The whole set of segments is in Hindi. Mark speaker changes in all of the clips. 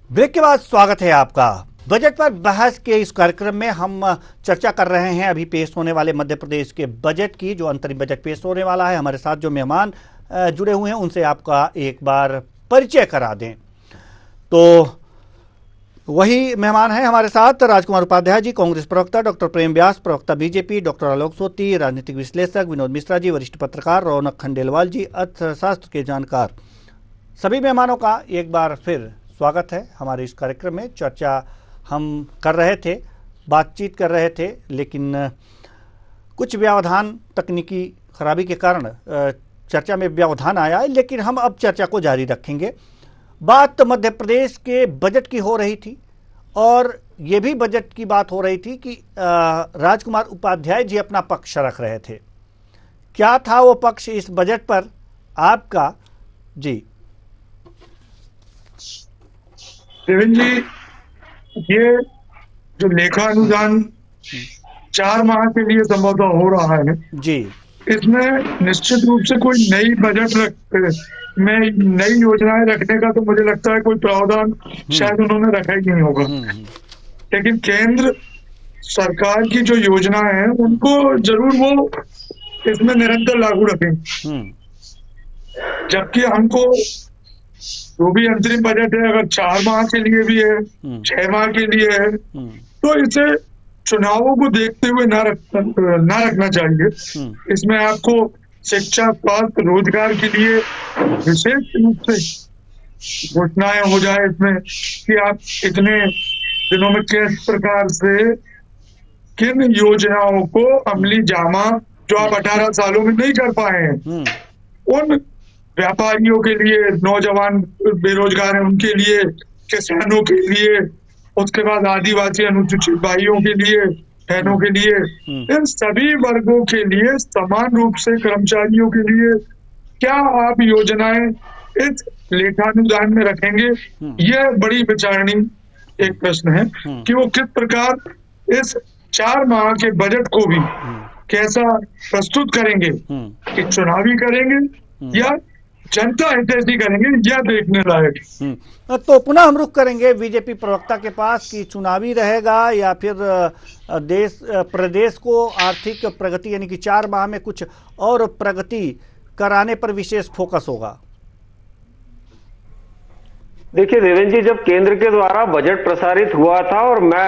Speaker 1: ब्रेक के बाद स्वागत है आपका। बजट पर बहस के इस कार्यक्रम में हम चर्चा कर रहे हैं अभी पेश होने वाले मध्य प्रदेश के बजट की, जो अंतरिम बजट पेश होने वाला है। हमारे साथ जो मेहमान जुड़े हुए हैं उनसे आपका एक बार परिचय करा दें। तो वही मेहमान हैं हमारे साथ राजकुमार उपाध्याय जी, कांग्रेस प्रवक्ता, डॉक्टर प्रेम व्यास, प्रवक्ता बीजेपी, डॉक्टर आलोक सोती, राजनीतिक विश्लेषक विनोद मिश्रा जी, वरिष्ठ पत्रकार रौनक खंडेलवाल जी, अर्थशास्त्र के जानकार। सभी मेहमानों का एक बार फिर स्वागत है हमारे इस कार्यक्रम में। चर्चा हम कर रहे थे, बातचीत कर रहे थे, लेकिन कुछ व्यवधान, तकनीकी खराबी के कारण चर्चा में व्यवधान आया है, लेकिन हम अब चर्चा को जारी रखेंगे। बात मध्य प्रदेश के बजट की हो रही थी और ये भी बजट की बात हो रही थी कि राजकुमार उपाध्याय जी अपना पक्ष रख रहे थे। क्या था वो पक्ष इस बजट पर आपका? जी
Speaker 2: देवेंद्र जी, ये जो लेखा अनुदान 4 माह के लिए संभवतः हो रहा है
Speaker 1: जी,
Speaker 2: इसमें निश्चित रूप से कोई नई बजट में नई योजनाएं रखने का तो मुझे लगता है कोई प्रावधान शायद उन्होंने रखा ही नहीं होगा। लेकिन केंद्र सरकार की जो योजनाएं हैं उनको जरूर वो इसमें निरंतर लागू रखेंगे। जबकि हमको जो भी अंतरिम बजट है, अगर 4 माह के लिए भी है, 6 माह के लिए है, तो इसे चुनावों को देखते हुए ना रखना चाहिए। इसमें आपको शिक्षा, स्वास्थ्य, रोजगार के लिए विशेष रूप से घोषणाएं हो जाए इसमें कि आप इतने दिनों में किस प्रकार से किन योजनाओं को अमली जामा, जो आप 18 सालों में नहीं कर पाए हैं, उन व्यापारियों के लिए, नौजवान बेरोजगार हैं उनके लिए, किसानों के लिए, उसके बाद आदिवासी अनुसूचित भाइयों के लिए, बहनों के लिए, इन सभी वर्गों के लिए समान रूप से कर्मचारियों के लिए क्या आप योजनाएं इस लेखानुदान में रखेंगे? यह बड़ी विचारणीय एक प्रश्न है कि वो किस प्रकार इस 4 माह के बजट को भी कैसा प्रस्तुत करेंगे, कि चुनावी करेंगे या जनता हितैषी करेंगे, यह देखने लायक।
Speaker 1: तो पुनः हम रुख करेंगे बीजेपी प्रवक्ता के पास कि चुनावी रहेगा या फिर प्रदेश को आर्थिक प्रगति, यानी कि 4 माह में कुछ और प्रगति कराने पर विशेष फोकस होगा।
Speaker 3: देखिए देवेंद्र जी, जब केंद्र के द्वारा बजट प्रसारित हुआ था, और मैं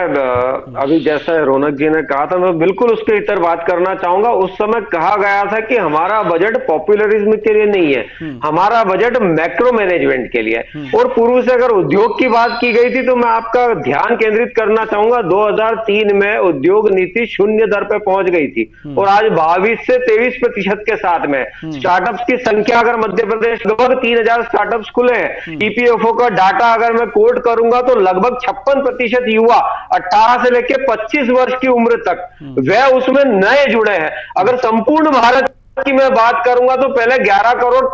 Speaker 3: अभी जैसा रौनक जी ने कहा था, मैं बिल्कुल उसके इतर बात करना चाहूंगा। उस समय कहा गया था कि हमारा बजट पॉपुलरिज्म के लिए नहीं है, हमारा बजट मैक्रो मैनेजमेंट के लिए। और पूर्व से अगर उद्योग की बात की गई थी तो मैं आपका ध्यान केंद्रित करना चाहूंगा, 2003 में उद्योग नीति 0 दर पे पहुंच गई थी और आज 22 से 23% के साथ में स्टार्टअप्स की संख्या, अगर मध्य प्रदेश लगभग 3000 स्टार्टअप्स खुले हैं। ईपीएफओ का डाटा अगर मैं कोट करूंगा तो लगभग 56% युवा 18 से लेकर 25 वर्ष की उम्र तक वह उसमें नए जुड़े हैं। अगर संपूर्ण भारत की मैं बात करूंगा तो पहले 11 करोड़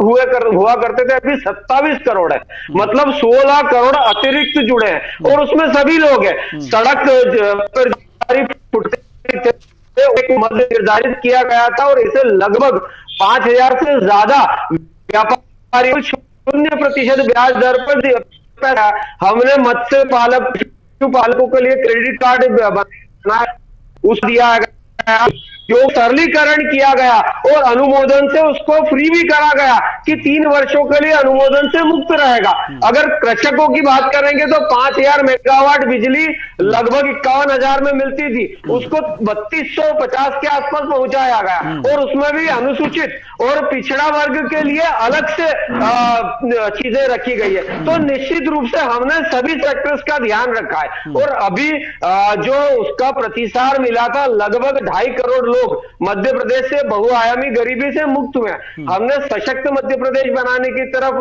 Speaker 3: हुआ करते थे, अभी 27 करोड़ है, मतलब 16 करोड़ अतिरिक्त जुड़े हैं और उसमें सभी लोग हैं। सड़क पर एक मध्य निर्धारित किया गया था और इसे लगभग 5000 से ज्यादा व्यापारी 0% ब्याज दर पर हमने मत्स्य पालकों के लिए क्रेडिट कार्ड बनाया, उस दिया गया, जो सरलीकरण किया गया और अनुमोदन से उसको फ्री भी करा गया कि 3 वर्षों के लिए अनुमोदन से मुक्त रहेगा। अगर कृषकों की बात करेंगे तो 5000 मेगावाट बिजली लगभग 51,000 में मिलती थी, उसको 3250 के आसपास पहुंचाया गया और उसमें भी अनुसूचित और पिछड़ा वर्ग के लिए अलग से चीजें रखी गई है। तो निश्चित रूप से हमने सभी सेक्टर्स का ध्यान रखा है और अभी जो उसका प्रतिसार मिला था, लगभग 2.5 करोड़ लोग मध्य प्रदेश से बहुआयामी गरीबी से मुक्त हुए। हमने सशक्त मध्य प्रदेश बनाने की तरफ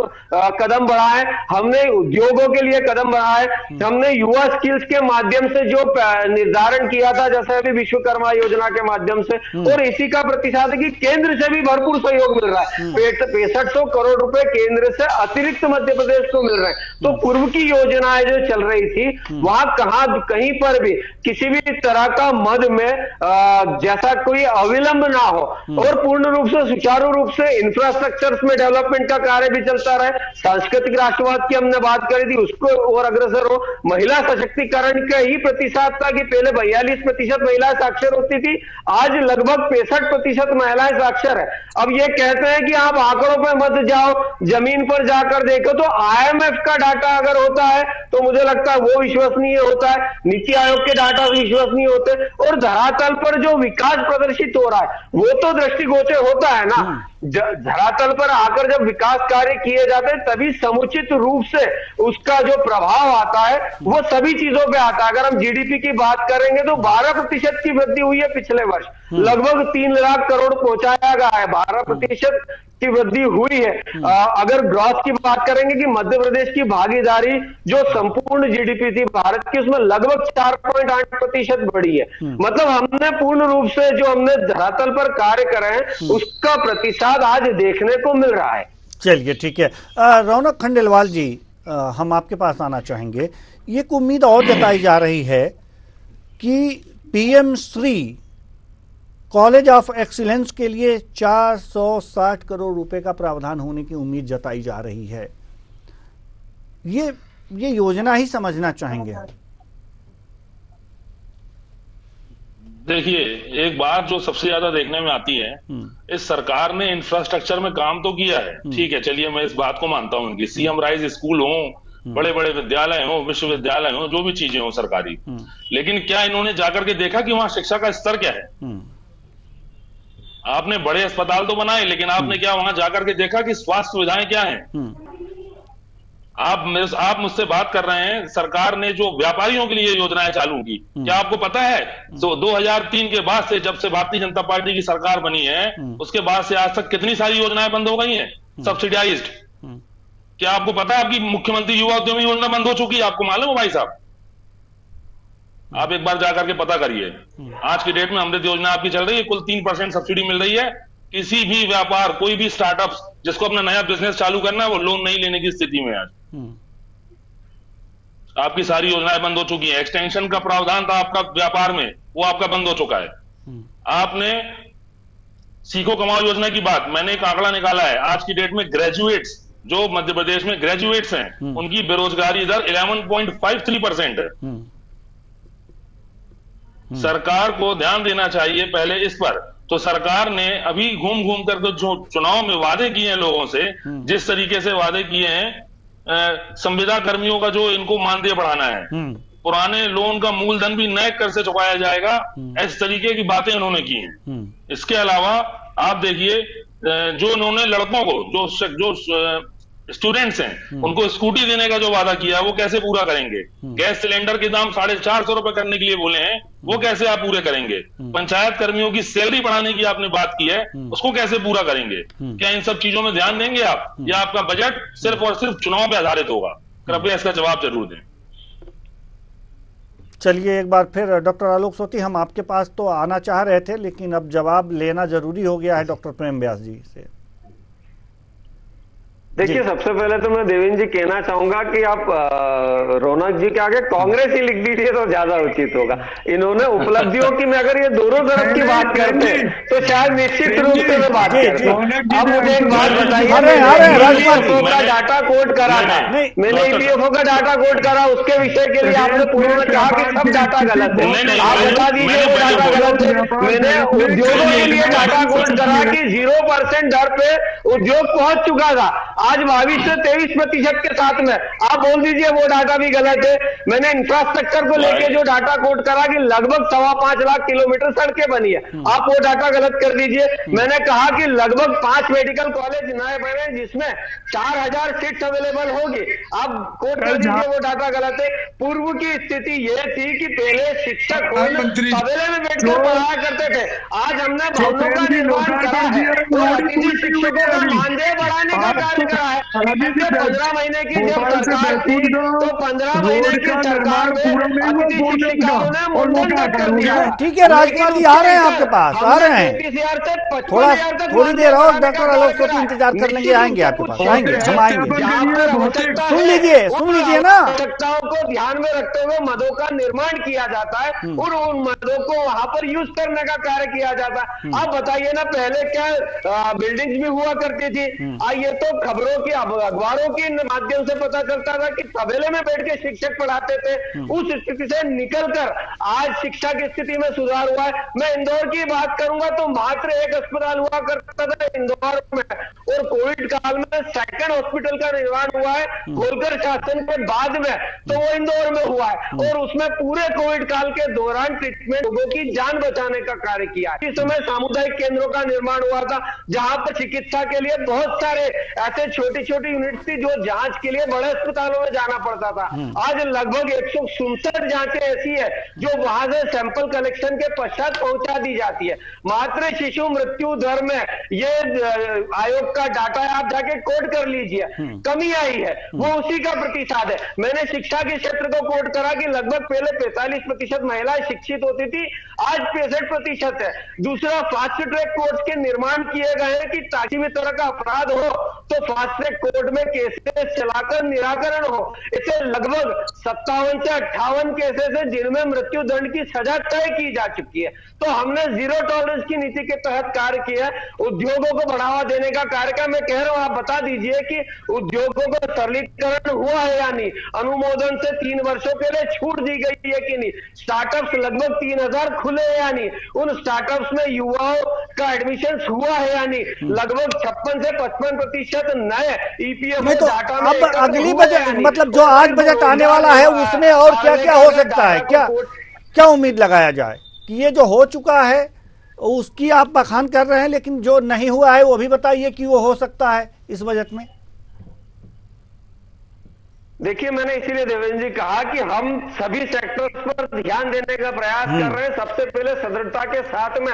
Speaker 3: कदम बढ़ाए, हमने उद्योगों के लिए कदम बढ़ाए, हमने युवा स्किल्स के माध्यम से जो निर्धारण किया था, जैसे अभी विश्वकर्मा योजना के माध्यम से, और इसी का प्रतिशत है कि केंद्र से भी भरपूर सहयोग मिल रहा है। 6500 करोड़ रुपए केंद्र से अतिरिक्त मध्य प्रदेश को मिल रहे हैं। तो पूर्व की योजनाएं जो चल रही थी वहां कहीं पर भी किसी भी तरह का मद में जैसा कोई अविलंब ना हो और पूर्ण रूप से सुचारू रूप से इंफ्रास्ट्रक्चर में डेवलपमेंट का कार्य भी चलता रहे। सांस्कृतिक राष्ट्रवाद की हमने बात करी थी, उसको और अग्रसर हो। महिला सशक्तिकरण का ही प्रतिशत था कि पहले 42% महिलाएं साक्षर होती थी, आज लगभग 65% महिलाएं साक्षर है। अब ये कहते हैं कि आप आंकड़ों पे मत जाओ, जमीन पर जाकर देखो, तो IMF का डाटा अगर होता है तो मुझे लगता है वो विश्वसनीय होता है, नीति आयोग के डाटा विश्वसनीय होते हैं, और धरातल पर जो विकास प्रदर्शित हो रहा है वो तो दृष्टिगोचर होता है ना। धरातल पर आकर जब विकास कार्य किए जाते हैं तभी समुचित रूप से उसका जो प्रभाव आता है वो सभी चीजों पे आता है। अगर हम GDP की बात करेंगे तो 12% की वृद्धि हुई है पिछले वर्ष, लगभग 3 लाख करोड़ पहुंचाया गया है, 12% की वृद्धि हुई है। अगर ग्रॉस की बात करेंगे कि मध्य प्रदेश की भागीदारी जो संपूर्ण GDP थी भारत की उसमें लगभग 4.8% बढ़ी है। मतलब हमने पूर्ण रूप से जो हमने धरातल पर कार्य करे हैं उसका प्रतिशत आज देखने को मिल रहा है।
Speaker 1: चलिए ठीक है। रौनक खंडेलवाल जी, हम आपके पास आना चाहेंगे। एक उम्मीद और जताई जा रही है कि PM Shri college of excellence के लिए 460 करोड़ रुपए का प्रावधान होने की उम्मीद जताई जा रही है। ये योजना ही समझना चाहेंगे।
Speaker 4: देखिए, एक बात जो सबसे ज्यादा देखने में आती है, इस सरकार ने इंफ्रास्ट्रक्चर में काम तो किया है, ठीक है, चलिए मैं इस बात को मानता हूं कि CM राइज स्कूल हो, बड़े बड़े विद्यालय हो, विश्वविद्यालय हो, जो भी चीजें हो सरकारी, लेकिन क्या इन्होंने जाकर के देखा कि वहां शिक्षा का स्तर क्या है? आपने बड़े अस्पताल तो बनाए, लेकिन आपने क्या वहां जाकर के देखा कि स्वास्थ्य सुविधाएं क्या हैं? आप मुझसे बात कर रहे हैं सरकार ने जो व्यापारियों के लिए योजनाएं चालू की, क्या आपको पता है तो 2003 के बाद से, जब से भारतीय जनता पार्टी की सरकार बनी है, उसके बाद से आज तक कितनी सारी योजनाएं बंद हो गई हैं सब्सिडाइज्ड? क्या आपको पता है आपकी मुख्यमंत्री युवा उद्यमी योजना बंद हो चुकी है? आपको मालूम है भाई साहब? आप एक बार जाकर के पता करिए। आज की डेट में अमृत योजना आपकी चल रही है, कुल 3% सब्सिडी मिल रही है। किसी भी व्यापार, कोई भी स्टार्टअप जिसको अपना नया बिजनेस चालू करना है, वो लोन नहीं लेने की स्थिति में आज। आपकी सारी योजनाएं बंद हो चुकी हैं। एक्सटेंशन का प्रावधान था आपका व्यापार में, वो आपका बंद हो चुका है। आपने सीखो कमाओ योजना की बात, मैंने एक आंकड़ा निकाला है, आज की डेट में ग्रेजुएट्स जो मध्य प्रदेश में ग्रेजुएट्स हैं, उनकी बेरोजगारी दर 11.53% है। सरकार को ध्यान देना चाहिए पहले इस पर। तो सरकार ने अभी घूम घूम कर जो चुनाव में वादे किए हैं लोगों से, जिस तरीके से वादे किए हैं, संविदा कर्मियों का जो इनको मानदेय बढ़ाना है, पुराने लोन का मूलधन भी नए कर से चुकाया जाएगा, इस तरीके की बातें उन्होंने की हैं। इसके अलावा आप देखिए, जो उन्होंने लड़कों को, जो स्टूडेंट्स हैं, उनको स्कूटी देने का जो वादा किया है वो कैसे पूरा करेंगे? गैस सिलेंडर के दाम 450 रुपए करने के लिए बोले हैं, वो कैसे आप पूरे करेंगे? पंचायत कर्मियों की सैलरी बढ़ाने की आपने बात की है, उसको कैसे पूरा करेंगे? क्या इन सब चीजों में ध्यान देंगे आप, या आपका बजट सिर्फ और सिर्फ चुनाव पे आधारित होगा? कृपया इसका जवाब जरूर दें।
Speaker 1: चलिए, एक बार फिर डॉक्टर आलोक सोती, हम आपके पास तो आना चाह रहे थे, लेकिन अब जवाब लेना जरूरी हो गया है डॉक्टर प्रेम व्यास जी से।
Speaker 3: देखिए, सबसे पहले तो मैं देवेंद्र जी कहना चाहूंगा कि आप रौनक जी के आगे कांग्रेस ही लिख दीजिए तो ज्यादा उचित होगा। इन्होंने उपलब्धियों की, में अगर ये दोनों तरफ की बात करते हैं तो शायद निश्चित रूप से मैं बात करता हूं। अब मुझे एक बात बताइए, EPFO का डाटा कोड करा था, मैंने EPFO का डाटा कोड करा, उसके विषय के लिए आपने पूर्व में कहा कि सब डाटा गलत है। आप बता दीजिए वो डाटा गलत है। मैंने उद्योगों के लिए डाटा कोड करा कि 0% दर पे उद्योग पहुंच चुका था, आज 22 से 23% के साथ में। आप बोल दीजिए वो डाटा भी गलत है। मैंने इंफ्रास्ट्रक्चर को लेके जो डाटा कोड करा कि लगभग 5.25 लाख किलोमीटर सड़कें बनी है, आप वो डाटा गलत कर दीजिए। मैंने कहा कि लगभग 5 मेडिकल कॉलेज नए बने जिसमें 4000 सीट्स अवेलेबल होगी, आप कोड कर दीजिए वो डाटा गलत है। पूर्व की स्थिति ये थी कि पहले शिक्षक तबेले में बैठकर पढ़ाया करते थे, आज हमने भवनों का निर्माण करा है और अतिथि शिक्षकों का मानदेय बढ़ाने का कार्य रहा है।
Speaker 2: अभी भी
Speaker 3: 15 महीने की जब
Speaker 2: भोपाल से
Speaker 3: सरकार थी
Speaker 2: बैतूल का
Speaker 3: तो 15 महीने
Speaker 2: रोड
Speaker 3: की
Speaker 2: का
Speaker 3: सरकार
Speaker 2: निर्माण पूरा नहीं हुआ,
Speaker 3: अतिथि
Speaker 2: 2 दिन का,
Speaker 3: शिक्षिकाओं ने
Speaker 2: और वो
Speaker 3: मुंडन
Speaker 2: क्या
Speaker 3: तक कर
Speaker 2: करोगे?
Speaker 3: दिया।
Speaker 1: ठीक है, राजकुमार जी आ रहे हैं आपके पास, आ रहे हैं।
Speaker 3: 33,000 से 55,000 तक
Speaker 1: थोड़ी देर और
Speaker 3: बढ़ाने का
Speaker 1: डॉक्टर आलोक
Speaker 3: कार्य
Speaker 1: सोती इंतजार कर लेंगे, आएंगे आपके पास, आएंगे, हम आएंगे।
Speaker 3: जहाँ पर आवश्यकता है,
Speaker 1: सुन लीजिए ना।
Speaker 3: आवश्यकताओं को ध्यान में रखते हुए मदों का निर्माण किया जाता है और उन मदों को वहां पर यूज करने का कार्य किया जाता है। आप बताइए ना, पहले क्या बिल्डिंग्स भी हुआ करती थी? ये तो खबरों की, अखबारों के माध्यम से पता चलता था कि तबेले में बैठ के शिक्षक पढ़ाते थे। उस स्थिति से निकलकर आज शिक्षा की स्थिति में सुधार हुआ है। मैं इंदौर की बात करूंगा तो मात्र एक अस्पताल हुआ करता था इंदौर में, और कोविड काल में सेकंड हॉस्पिटल का निर्माण हुआ है होलकर शासन के बाद में, तो वो इंदौर में हुआ है। और उसमें पूरे कोविड काल के दौरान ट्रीटमेंट, लोगों की जान बचाने का कार्य किया है। इस समय सामुदायिक केंद्रों का निर्माण हुआ था, जहां पर चिकित्सा के लिए बहुत सारे ऐसे छोटी छोटी यूनिट थी जो जांच के लिए बड़े अस्पतालों में जाना पड़ता था। आज लगभग 167 जांचें ऐसी है जो वहां से सैंपल कलेक्शन के पश्चात पहुंचा दी जाती है। मात्र शिशु मृत्यु दर में ये आयोग का डाटा है, आप जाके कोट कर लीजिए, कमी आई है, वो उसी का प्रतिशत है। मैंने शिक्षा के क्षेत्र को कोट करा कि लगभग पहले 45% महिलाएं शिक्षित होती थी, आज 65% है। दूसरा, फास्ट ट्रैक कोर्ट के निर्माण किए गए हैं कि ताकि भी तरह का अपराध हो तो फास्ट ट्रैक कोर्ट में केसेस चलाकर निराकरण हो। इसे लगभग 57 से 58 केसेस है जिनमें मृत्यु दंड की सजा तय की जा चुकी है। तो हमने जीरो टॉलरेंस की नीति के तहत कार्य किया है। उद्योगों को बढ़ावा देने का कार्य मैं कह रहा हूं, आप बता दीजिए कि उद्योगों का सरलीकरण हुआ है या नहीं, अनुमोदन से 3 वर्षों के लिए छूट दी गई है कि नहीं, स्टार्टअप्स लगभग 3,000 खुले हैं या नहीं, उन स्टार्टअप्स में युवाओं का एडमिशन हुआ है या नहीं, लगभग 56 से 55% नए ईपीएफओ
Speaker 1: नहीं तो
Speaker 3: डाटा में
Speaker 1: अब
Speaker 3: एकत्र
Speaker 1: अगली
Speaker 3: हुए
Speaker 1: बजट,
Speaker 3: हैं या नहीं।
Speaker 1: मतलब जो आज बजट आने वाला है उसमें और क्या क्या हो सकता है, क्या उम्मीद लगाया जाए कि ये जो हो चुका है उसकी आप बखान कर रहे हैं, लेकिन जो नहीं हुआ है वो भी बताइए कि वो हो सकता है इस बजट में।
Speaker 3: देखिए, मैंने इसीलिए देवेंद्र जी कहा कि हम सभी सेक्टर्स पर ध्यान देने का प्रयास कर रहे हैं। सबसे पहले सदृढ़ता के साथ में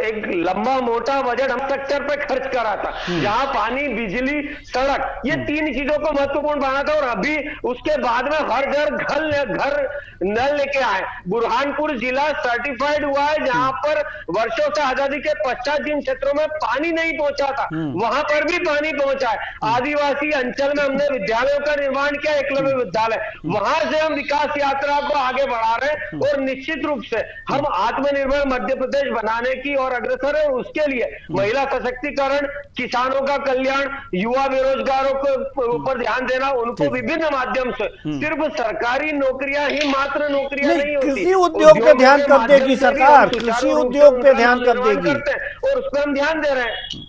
Speaker 3: एक लंबा मोटा बजट हम सेक्टर पे खर्च करा था, जहां पानी, बिजली, सड़क, ये 3 चीजों को महत्वपूर्ण बना था। और अभी उसके बाद में हर घर नल लेके आए। बुरहानपुर जिला सर्टिफाइड हुआ है, जहां पर वर्षों से आजादी के पश्चात जिन क्षेत्रों में पानी नहीं पहुंचा था वहां पर भी पानी पहुंचा है। आदिवासी अंचल में हमने विद्यालयों का निर्माण किया, एकलव्य विद्यालय, वहां से हम विकास यात्रा को आगे बढ़ा रहे हैं। और निश्चित रूप से हम आत्मनिर्भर मध्य प्रदेश बनाने की और अग्रसर है। उसके लिए महिला सशक्तिकरण, किसानों का कल्याण, युवा बेरोजगारों के ऊपर ध्यान देना, उनको विभिन्न माध्यम से, सिर्फ सरकारी नौकरियां ही मात्र नौकरियां नहीं होती,
Speaker 1: कृषि उद्योग पे ध्यान कब देगी सरकार? कृषि उद्योग पे ध्यान कब देगी?
Speaker 3: और उस पर हम ध्यान दे रहे हैं।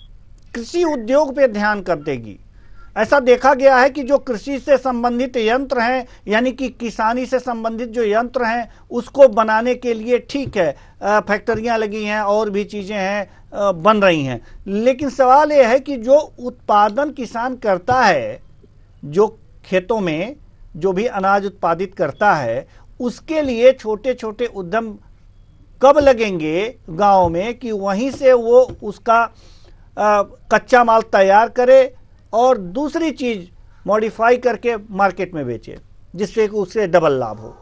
Speaker 1: कृषि उद्योग पे ध्यान कब देगी? ऐसा देखा गया है कि जो कृषि से संबंधित यंत्र हैं, यानी कि किसानी से संबंधित जो यंत्र हैं, उसको बनाने के लिए ठीक है फैक्ट्रियां लगी हैं और भी चीजें हैं बन रही हैं, लेकिन सवाल यह है कि जो उत्पादन किसान करता है, जो खेतों में जो भी अनाज उत्पादित करता है, उसके लिए छोटे छोटे उद्यम कब लगेंगे गांव में कि वहीं से वो उसका कच्चा माल तैयार करे और दूसरी चीज मॉडिफाई करके मार्केट में बेचे, जिससे कि उससे डबल लाभ हो।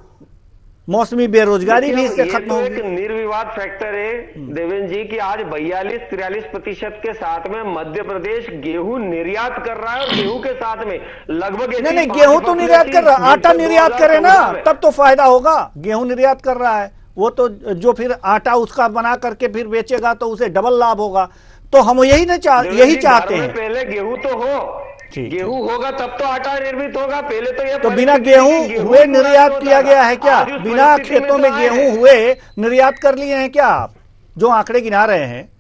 Speaker 1: मौसमी बेरोजगारी भी इससे खत्म होगी।
Speaker 3: एक निर्विवाद फैक्टर है देवेंद्र जी कि आज 42-43% के साथ में मध्य प्रदेश गेहूं निर्यात कर रहा है, और गेहूं के साथ में लगभग
Speaker 1: नहीं गेहूं तो निर्यात कर रहा, आटा निर्यात करे ना तब तो फायदा होगा। गेहूं निर्यात कर रहा है, वो तो जो फिर आटा उसका बना करके फिर बेचेगा तो उसे डबल लाभ होगा। तो हम यही चाहते हैं।
Speaker 3: पहले गेहूं तो हो, गेहूं होगा तब तो आटा निर्मित होगा। पहले तो ये
Speaker 1: तो बिना गेहूं हुए निर्यात किया गया है क्या? बिना खेतों में गेहूं हुए निर्यात कर लिए हैं क्या आप, जो आंकड़े गिना रहे हैं?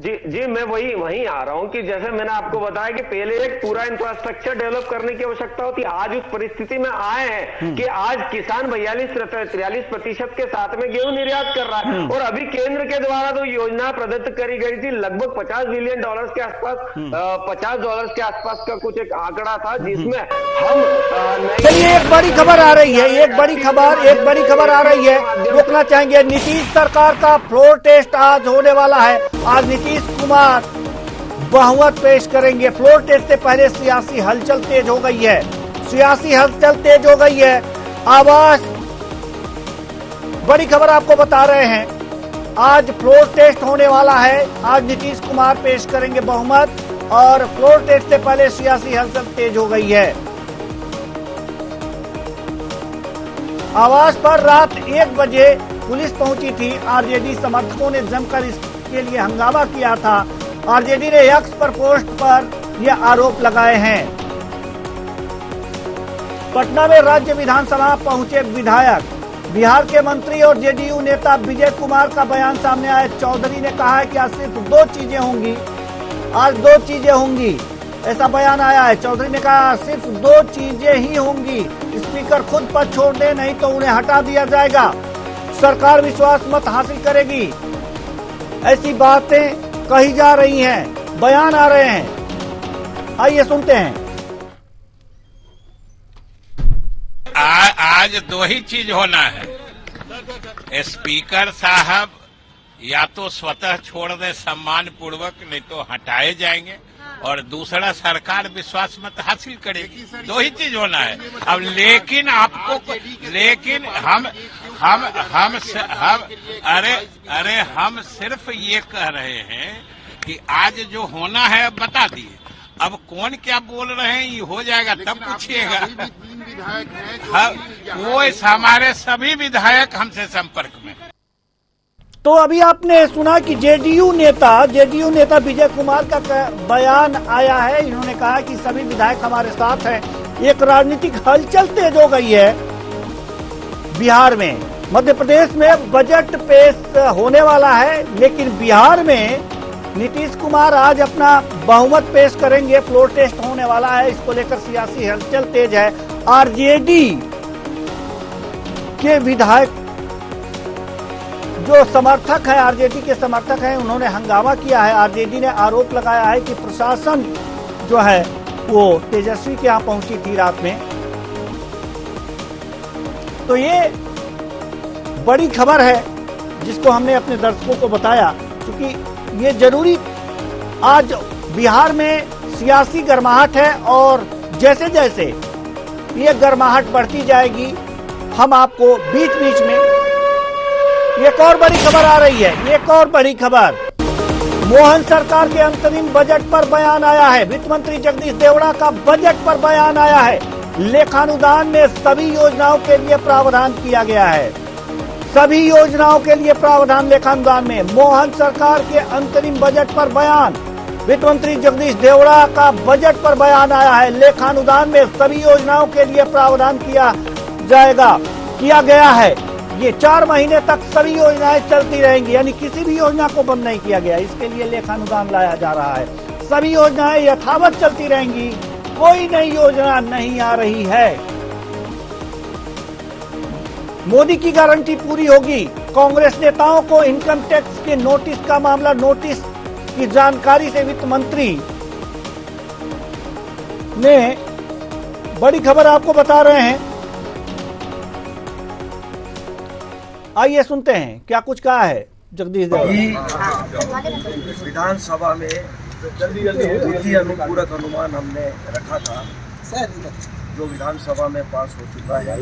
Speaker 3: जी मैं वहीं आ रहा हूं कि जैसे मैंने आपको बताया कि पहले एक पूरा इंफ्रास्ट्रक्चर डेवलप करने की आवश्यकता होती। आज उस परिस्थिति में आए हैं कि आज किसान 42-43% के साथ में गेहूं निर्यात कर रहा है। और अभी केंद्र के द्वारा तो योजना प्रदत्त करी गई थी, लगभग $50 बिलियन के आसपास, $50 के आसपास का कुछ एक आंकड़ा था, जिसमें हम
Speaker 1: चलिए एक बड़ी खबर आ रही है, एक बड़ी खबर आ रही है, रोकना चाहेंगे। नीतीश सरकार का फ्लोर टेस्ट आज होने वाला है। आज नीतीश कुमार बहुमत पेश करेंगे। फ्लोर टेस्ट से पहले सियासी हलचल तेज हो गई है, सियासी हलचल तेज हो गई है। आवाज बड़ी खबर आपको बता रहे हैं, आज फ्लोर टेस्ट होने वाला है। आज नीतीश कुमार पेश करेंगे बहुमत और फ्लोर टेस्ट से पहले सियासी हलचल तेज हो गई है। आवास पर रात 1 बजे पुलिस पहुंची थी। आरजेडी समर्थकों ने जमकर इसके लिए हंगामा किया था। आरजेडी ने एक्स पर पोस्ट पर यह आरोप लगाए हैं। पटना में राज्य विधानसभा पहुंचे विधायक। बिहार के मंत्री और जेडीयू नेता विजय कुमार का बयान सामने आया। चौधरी ने कहा है कि आज सिर्फ 2 चीजें होंगी, आज 2 चीजें होंगी, ऐसा बयान आया है। चौधरी ने कहा सिर्फ 2 चीजें ही होंगी, स्पीकर खुद पद छोड़ दे नहीं तो उन्हें हटा दिया जाएगा, सरकार विश्वास मत हासिल करेगी। ऐसी बातें कही जा रही हैं, बयान आ रहे हैं, आइए सुनते हैं।
Speaker 5: आज 2 ही चीज होना है, स्पीकर साहब या तो स्वतः छोड़ दे सम्मान पूर्वक, नहीं तो हटाए जाएंगे, और दूसरा सरकार विश्वास मत हासिल करेगी। 2 ही चीज होना है। अब लेकिन आपको, लेकिन हम सिर्फ ये कह रहे हैं कि आज जो होना है बता दिए। अब कौन क्या बोल रहे हैं ये हो जाएगा तब पूछिएगा। वो हमारे सभी विधायक हमसे संपर्क में।
Speaker 1: तो अभी आपने सुना कि जेडीयू नेता विजय कुमार का बयान आया है। इन्होंने कहा कि सभी विधायक हमारे साथ हैं। एक राजनीतिक हलचल तेज हो गई है बिहार में। मध्य प्रदेश में बजट पेश होने वाला है, लेकिन बिहार में नीतीश कुमार आज अपना बहुमत पेश करेंगे। फ्लोर टेस्ट होने वाला है, इसको लेकर सियासी हलचल तेज है। आरजेडी के विधायक जो समर्थक है, आरजेडी के समर्थक हैं, उन्होंने हंगामा किया है। आरजेडी ने आरोप लगाया है कि प्रशासन जो है वो तेजस्वी के यहां पहुंची थी रात में। तो ये बड़ी खबर है जिसको हमने अपने दर्शकों को बताया, क्योंकि ये जरूरी, आज बिहार में सियासी गर्माहट है और जैसे जैसे ये गर्माहट बढ़ती जाएगी हम आपको बीच बीच में एक और बड़ी खबर आ रही है। एक और बड़ी खबर, मोहन सरकार के अंतरिम बजट पर बयान आया है। वित्त मंत्री जगदीश देवड़ा का बजट पर बयान आया है। लेखानुदान में सभी योजनाओं के लिए प्रावधान किया गया है। सभी योजनाओं के लिए प्रावधान लेखानुदान में। मोहन सरकार के अंतरिम बजट पर बयान, वित्त मंत्री जगदीश देवड़ा का बजट पर बयान आया है। लेखानुदान में सभी योजनाओं के लिए प्रावधान किया गया है। ये 4 महीने तक सभी योजनाएं चलती रहेंगी, यानी किसी भी योजना को बंद नहीं किया गया। इसके लिए लेखानुदान लाया जा रहा है। सभी योजनाएं यथावत चलती रहेंगी, कोई नई योजना नहीं आ रही है। मोदी की गारंटी पूरी होगी। कांग्रेस नेताओं को इनकम टैक्स के नोटिस का मामला, नोटिस की जानकारी से वित्त मंत्री ने बड़ी खबर आपको बता रहे हैं। आइए सुनते हैं क्या कुछ कहा है जगदीश देवड़ा।
Speaker 6: विधानसभा में वित्तीय अनुपूरक अनुमान हमने रखा था, जो विधानसभा में पास हो चुका है।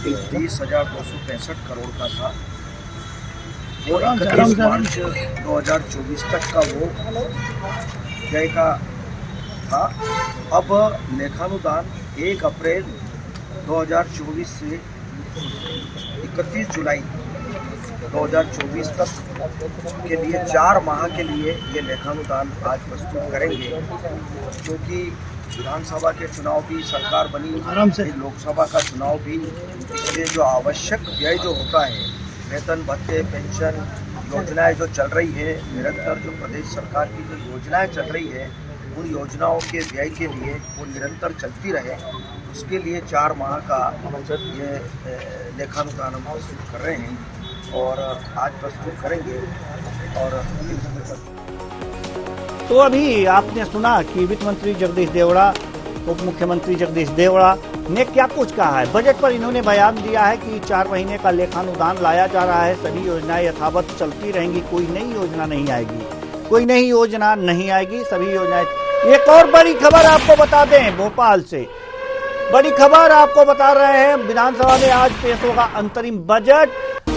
Speaker 6: 30,265 करोड़ का था। वो 31 मार्च 2024 तक का वो व्यय का था। अब लेखानुदान 1 अप्रैल 2024 से 31 जुलाई 2024 तक के लिए 4 माह के लिए ये लेखानुदान आज प्रस्तुत करेंगे, क्योंकि विधानसभा के चुनाव भी, सरकार बनी, लोकसभा का चुनाव भी, इसलिए जो आवश्यक व्यय जो होता है, वेतन भत्ते, पेंशन योजनाएं जो चल रही है निरंतर, जो प्रदेश सरकार की जो योजनाएं चल रही है, उन योजनाओं के व्यय के लिए वो निरंतर चलती रहे, उसके लिए 4 माह का ये लेखानुदान हम प्रस्तुत कर रहे हैं और आज प्रस्तुत करेंगे। और
Speaker 1: तो अभी आपने सुना कि वित्त मंत्री जगदीश देवड़ा, उप मुख्यमंत्री जगदीश देवड़ा ने क्या कुछ कहा है। बजट पर इन्होंने बयान दिया है कि 4 महीने का लेखानुदान लाया जा रहा है, सभी योजनाएं यथावत चलती रहेंगी, कोई नई योजना नहीं आएगी, कोई नई योजना नहीं आएगी, सभी योजनाएं। एक और बड़ी खबर आपको बता दें, भोपाल से बड़ी खबर आपको बता रहे हैं, विधानसभा में आज पेश होगा अंतरिम बजट।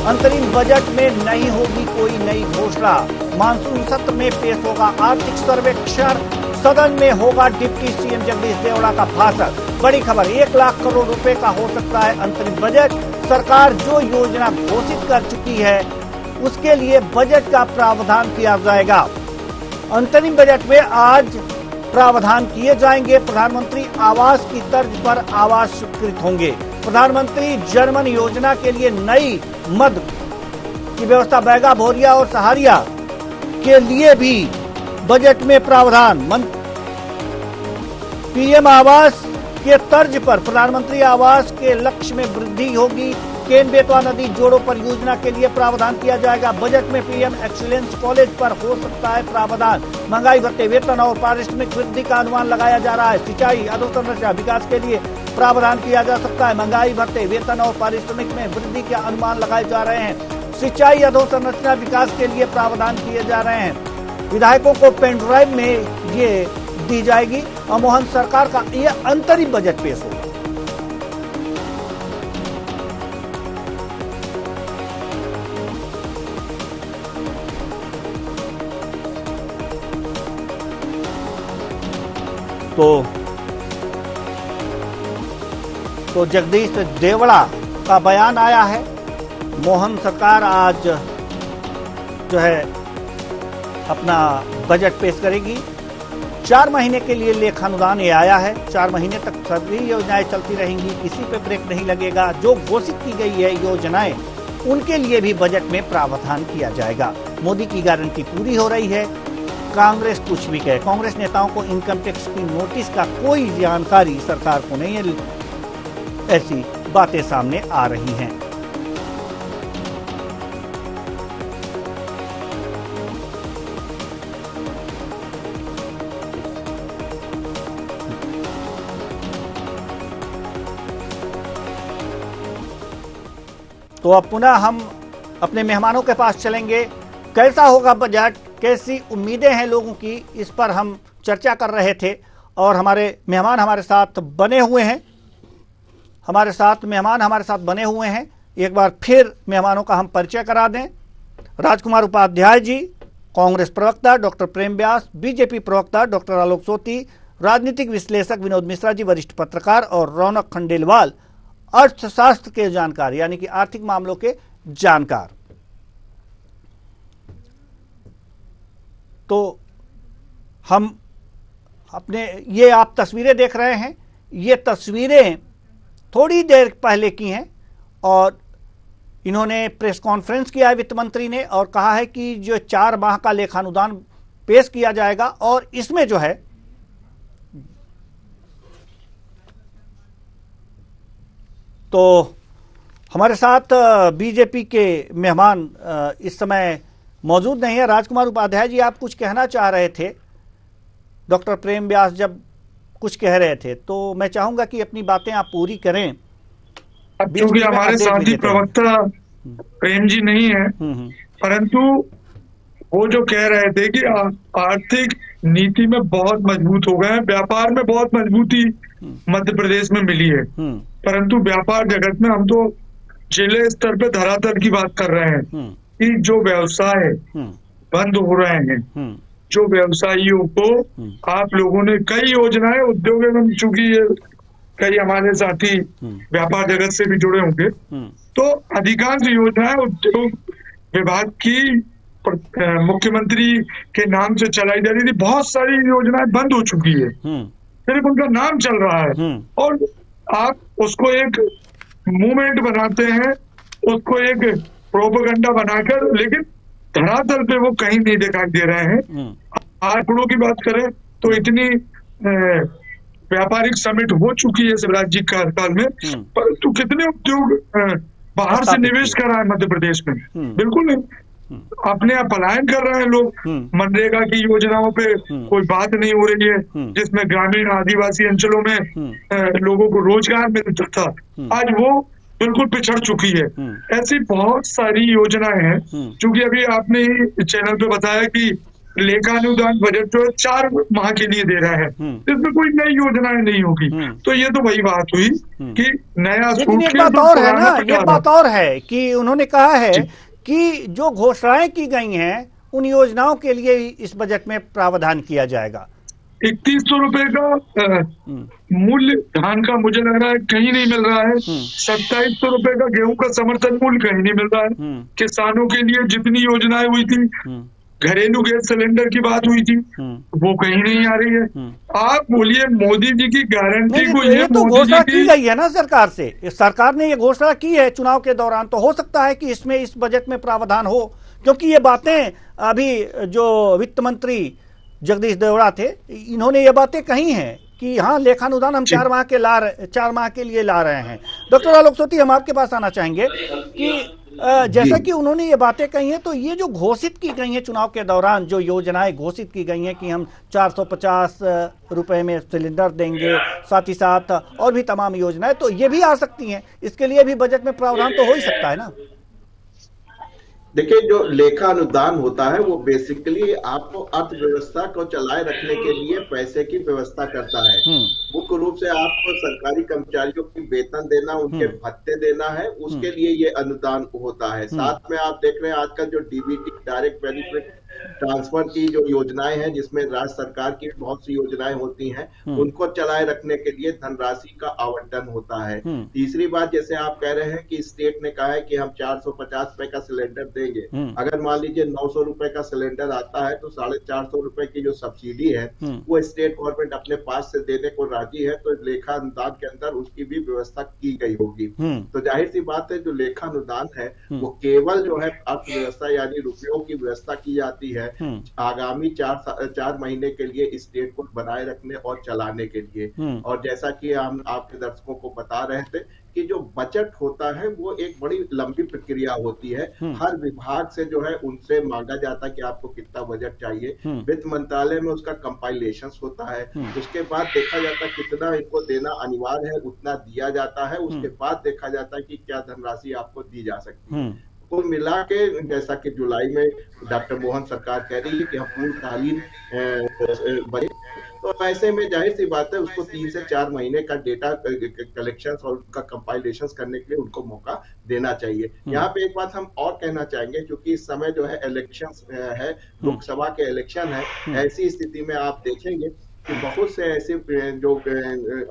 Speaker 1: अंतरिम बजट में नहीं होगी कोई नई घोषणा। मानसून सत्र में पेश होगा आर्थिक सर्वेक्षण, सदन में होगा डिप्टी सीएम जगदीश देवड़ा का भाषण। बड़ी खबर, 1 लाख करोड़ रुपए का हो सकता है अंतरिम बजट। सरकार जो योजना घोषित कर चुकी है उसके लिए बजट का प्रावधान किया जाएगा। अंतरिम बजट में आज प्रावधान किए जाएंगे। प्रधानमंत्री आवास की तर्ज पर आवास स्वीकृत होंगे। प्रधानमंत्री जनमन योजना के लिए नई मद की व्यवस्था बैगा, भोरिया और सहारिया के लिए भी बजट में प्रावधान। पीएम आवास के तर्ज पर प्रधानमंत्री आवास के लक्ष्य में वृद्धि होगी। केन बेतवा नदी जोड़ो परियोजना के लिए प्रावधान किया जाएगा। बजट में पीएम एक्सीलेंस कॉलेज पर हो सकता है प्रावधान। महंगाई भत्ते, वेतन और पारिश्रमिक वृद्धि का अनुमान लगाया जा रहा है। सिंचाई अधोसंरचना विकास के लिए प्रावधान किया जा सकता है। महंगाई भत्ते, वेतन और पारिश्रमिक में वृद्धि के अनुमान लगाए जा रहे हैं। सिंचाई अधोसंरचना विकास के लिए प्रावधान किए जा रहे हैं। विधायकों को पेन ड्राइव में ये दी जाएगी और मोहन सरकार का यह अंतरिम बजट पेश होगा। तो जगदीश देवड़ा का बयान आया है। मोहन सरकार आज जो है अपना बजट पेश करेगी। 4 महीने के लिए लेखानुदान ये आया है। 4 महीने तक सभी योजनाएं चलती रहेंगी, किसी पे ब्रेक नहीं लगेगा। जो घोषित की गई है योजनाएं उनके लिए भी बजट में प्रावधान किया जाएगा। मोदी की गारंटी पूरी हो रही है। कांग्रेस कुछ भी कहे, कांग्रेस नेताओं को इनकम टैक्स की नोटिस का कोई जानकारी सरकार को नहीं है, ऐसी बातें सामने आ रही हैं। तो अब पुनः हम अपने मेहमानों के पास चलेंगे। कैसा होगा बजट, कैसी उम्मीदें हैं लोगों की, इस पर हम चर्चा कर रहे थे और हमारे मेहमान हमारे साथ बने हुए हैं। एक बार फिर मेहमानों का हम परिचय करा दें। राजकुमार उपाध्याय जी, कांग्रेस प्रवक्ता डॉक्टर प्रेम व्यास, बीजेपी प्रवक्ता डॉक्टर आलोक सोती, राजनीतिक विश्लेषक विनोद मिश्रा जी, वरिष्ठ पत्रकार, और रौनक खंडेलवाल, अर्थशास्त्र के जानकार यानी कि आर्थिक मामलों के जानकार। तो हम अपने ये आप तस्वीरें देख रहे हैं, ये तस्वीरें थोड़ी देर पहले की हैं और इन्होंने प्रेस कॉन्फ्रेंस किया है वित्त मंत्री ने और कहा है कि जो 4 माह का लेखानुदान पेश किया जाएगा और इसमें जो है तो हमारे साथ बीजेपी के मेहमान इस समय मौजूद नहीं है। राजकुमार उपाध्याय जी, आप कुछ कहना चाह रहे थे। डॉक्टर प्रेम व्यास जब कुछ कह रहे थे तो मैं चाहूंगा कि अपनी बातें आप पूरी करें।
Speaker 2: क्योंकि हमारे साथी प्रवक्ता प्रेम जी नहीं है, परंतु वो जो कह रहे थे कि आर्थिक नीति में बहुत मजबूत हो गए हैं, व्यापार में बहुत मजबूती मध्य प्रदेश में मिली है, परंतु व्यापार जगत में हम तो जिले स्तर पे धरातल की बात कर रहे हैं कि जो व्यवसाय बंद हो रहे हैं, जो व्यवसायियों को आप लोगों ने कई योजनाएं उद्योग एवं चूंकि ये कई हमारे साथी व्यापार जगत से भी जुड़े होंगे, तो अधिकांश योजनाएं उद्योग विभाग की मुख्यमंत्री के नाम से चलाई जा रही थी। बहुत सारी योजनाएं बंद हो चुकी है, सिर्फ उनका नाम चल रहा है और आप उसको एक मूवमेंट बनाते हैं, उसको एक प्रोपेगेंडा बनाकर, लेकिन धरातल पे वो कहीं नहीं दिखाई दे रहे हैं। आंकड़ों की बात करें तो इतनी व्यापारिक समिट हो चुकी है शिवराज जी कार्यकाल में, परंतु कितने उद्योग बाहर से निवेश कर रहा है मध्य प्रदेश में? बिल्कुल नहीं। अपने आप पलायन कर रहे हैं लोग। मनरेगा की योजनाओं पे कोई बात नहीं हो रही है, जिसमें ग्रामीण आदिवासी अंचलों में लोगों को रोजगार मिलता था, आज वो बिल्कुल पिछड़ चुकी है। ऐसी बहुत सारी योजनाएं हैं। चूंकि अभी आपने चैनल पे बताया कि लेखानुदान बजट जो है 4 माह के लिए दे रहा है, इसमें कोई नई योजनाएं नहीं होगी। तो ये तो वही बात हुई कि नया
Speaker 1: लेकिन
Speaker 2: सूट
Speaker 1: एक
Speaker 2: लिया
Speaker 1: बात
Speaker 2: तो
Speaker 1: और है
Speaker 2: पुराना
Speaker 1: ना,
Speaker 2: पटा
Speaker 1: एक बात और है कि उन्होंने कहा है कि जो घोषणाएं की गई हैं उन योजनाओं के लिए इस बजट में प्रावधान किया जाएगा।
Speaker 2: 3100 रुपए का मूल्य धान का मुझे लग रहा है कहीं नहीं मिल रहा है। 2700 रुपए का गेहूं का समर्थन मूल्य कहीं नहीं मिल रहा है। किसानों के लिए जितनी योजनाएं हुई थी, घरेलू गैस सिलेंडर की बात हुई थी, वो कहीं नहीं आ रही है। आप बोलिए मोदी जी की गारंटी
Speaker 1: नहीं,
Speaker 2: कोई
Speaker 1: तो
Speaker 2: है?
Speaker 1: ये तो
Speaker 2: मोदी
Speaker 1: घोषणा
Speaker 2: जी
Speaker 1: की गई है ना सरकार से, सरकार ने ये घोषणा की है चुनाव के दौरान, तो हो सकता है कि इसमें इस बजट में प्रावधान हो, क्योंकि ये बातें अभी जो वित्त मंत्री जगदीश देवड़ा थे, इन्होंने ये बातें कही हैं कि हाँ लेखानुदान हम 4 माह के लिए ला रहे हैं। डॉक्टर आलोक सोती, हम आपके पास आना चाहेंगे कि जैसा कि उन्होंने ये बातें कही हैं, तो ये जो घोषित की गई हैं चुनाव के दौरान, जो योजनाएं घोषित की गई हैं कि हम 450 रुपए में सिलेंडर देंगे, साथ ही साथ और भी तमाम योजनाएं, तो ये भी आ सकती हैं, इसके लिए भी बजट में प्रावधान तो हो ही सकता है ना।
Speaker 7: देखिए, जो लेखा अनुदान होता है वो बेसिकली आपको अर्थव्यवस्था को चलाए रखने के लिए पैसे की व्यवस्था करता है। मुख्य रूप से आपको सरकारी कर्मचारियों की वेतन देना, उनके भत्ते देना है, उसके लिए ये अनुदान होता है। साथ में आप देख रहे हैं आजकल जो डीबीटी, डायरेक्ट बेनिफिट ट्रांसफर की जो योजनाएं हैं, जिसमें राज्य सरकार की बहुत सी योजनाएं होती हैं, उनको चलाए रखने के लिए धनराशि का आवंटन होता है। तीसरी बात, जैसे आप कह रहे हैं कि स्टेट ने कहा है कि हम 450 रुपए का सिलेंडर देंगे। अगर मान लीजिए 900 रुपए का सिलेंडर आता है, तो 450 रुपए की जो सब्सिडी है वो स्टेट गवर्नमेंट अपने पास से देने को राजी है, तो लेखा अनुदान के अंदर उसकी भी व्यवस्था की गई होगी। तो जाहिर सी बात है, जो लेखा अनुदान है वो केवल जो है अर्थव्यवस्था यानी रुपयों की व्यवस्था की जाती है आगामी 4 महीने के लिए स्टेट को बनाए रखने और चलाने के लिए। और जैसा कि हम आपके दर्शकों को बता रहे थे कि जो बजट होता है वो एक बड़ी लंबी प्रक्रिया होती है। हर विभाग से जो है उनसे मांगा जाता है कि आपको कितना बजट चाहिए। वित्त मंत्रालय में उसका कंपाइलेशन होता है, उसके बाद देखा जाता है कितना इनको देना अनिवार्य है, उतना दिया जाता है। उसके बाद देखा जाता है कि क्या धनराशि आपको दी जा सकती है। कुल मिला के जैसा कि जुलाई में डॉक्टर मोहन सरकार कह रही है कि हम पूर्णकालीन बजट, तो ऐसे में जाहिर सी बात है उसको 3 से 4 महीने का डेटा कलेक्शन और उनका कंपाइलेशन करने के लिए उनको मौका देना चाहिए। यहाँ पे एक बात हम और कहना चाहेंगे, क्योंकि इस समय जो है इलेक्शन है, लोकसभा के इलेक्शन है, ऐसी स्थिति में आप देखेंगे कि बहुत से ऐसे जो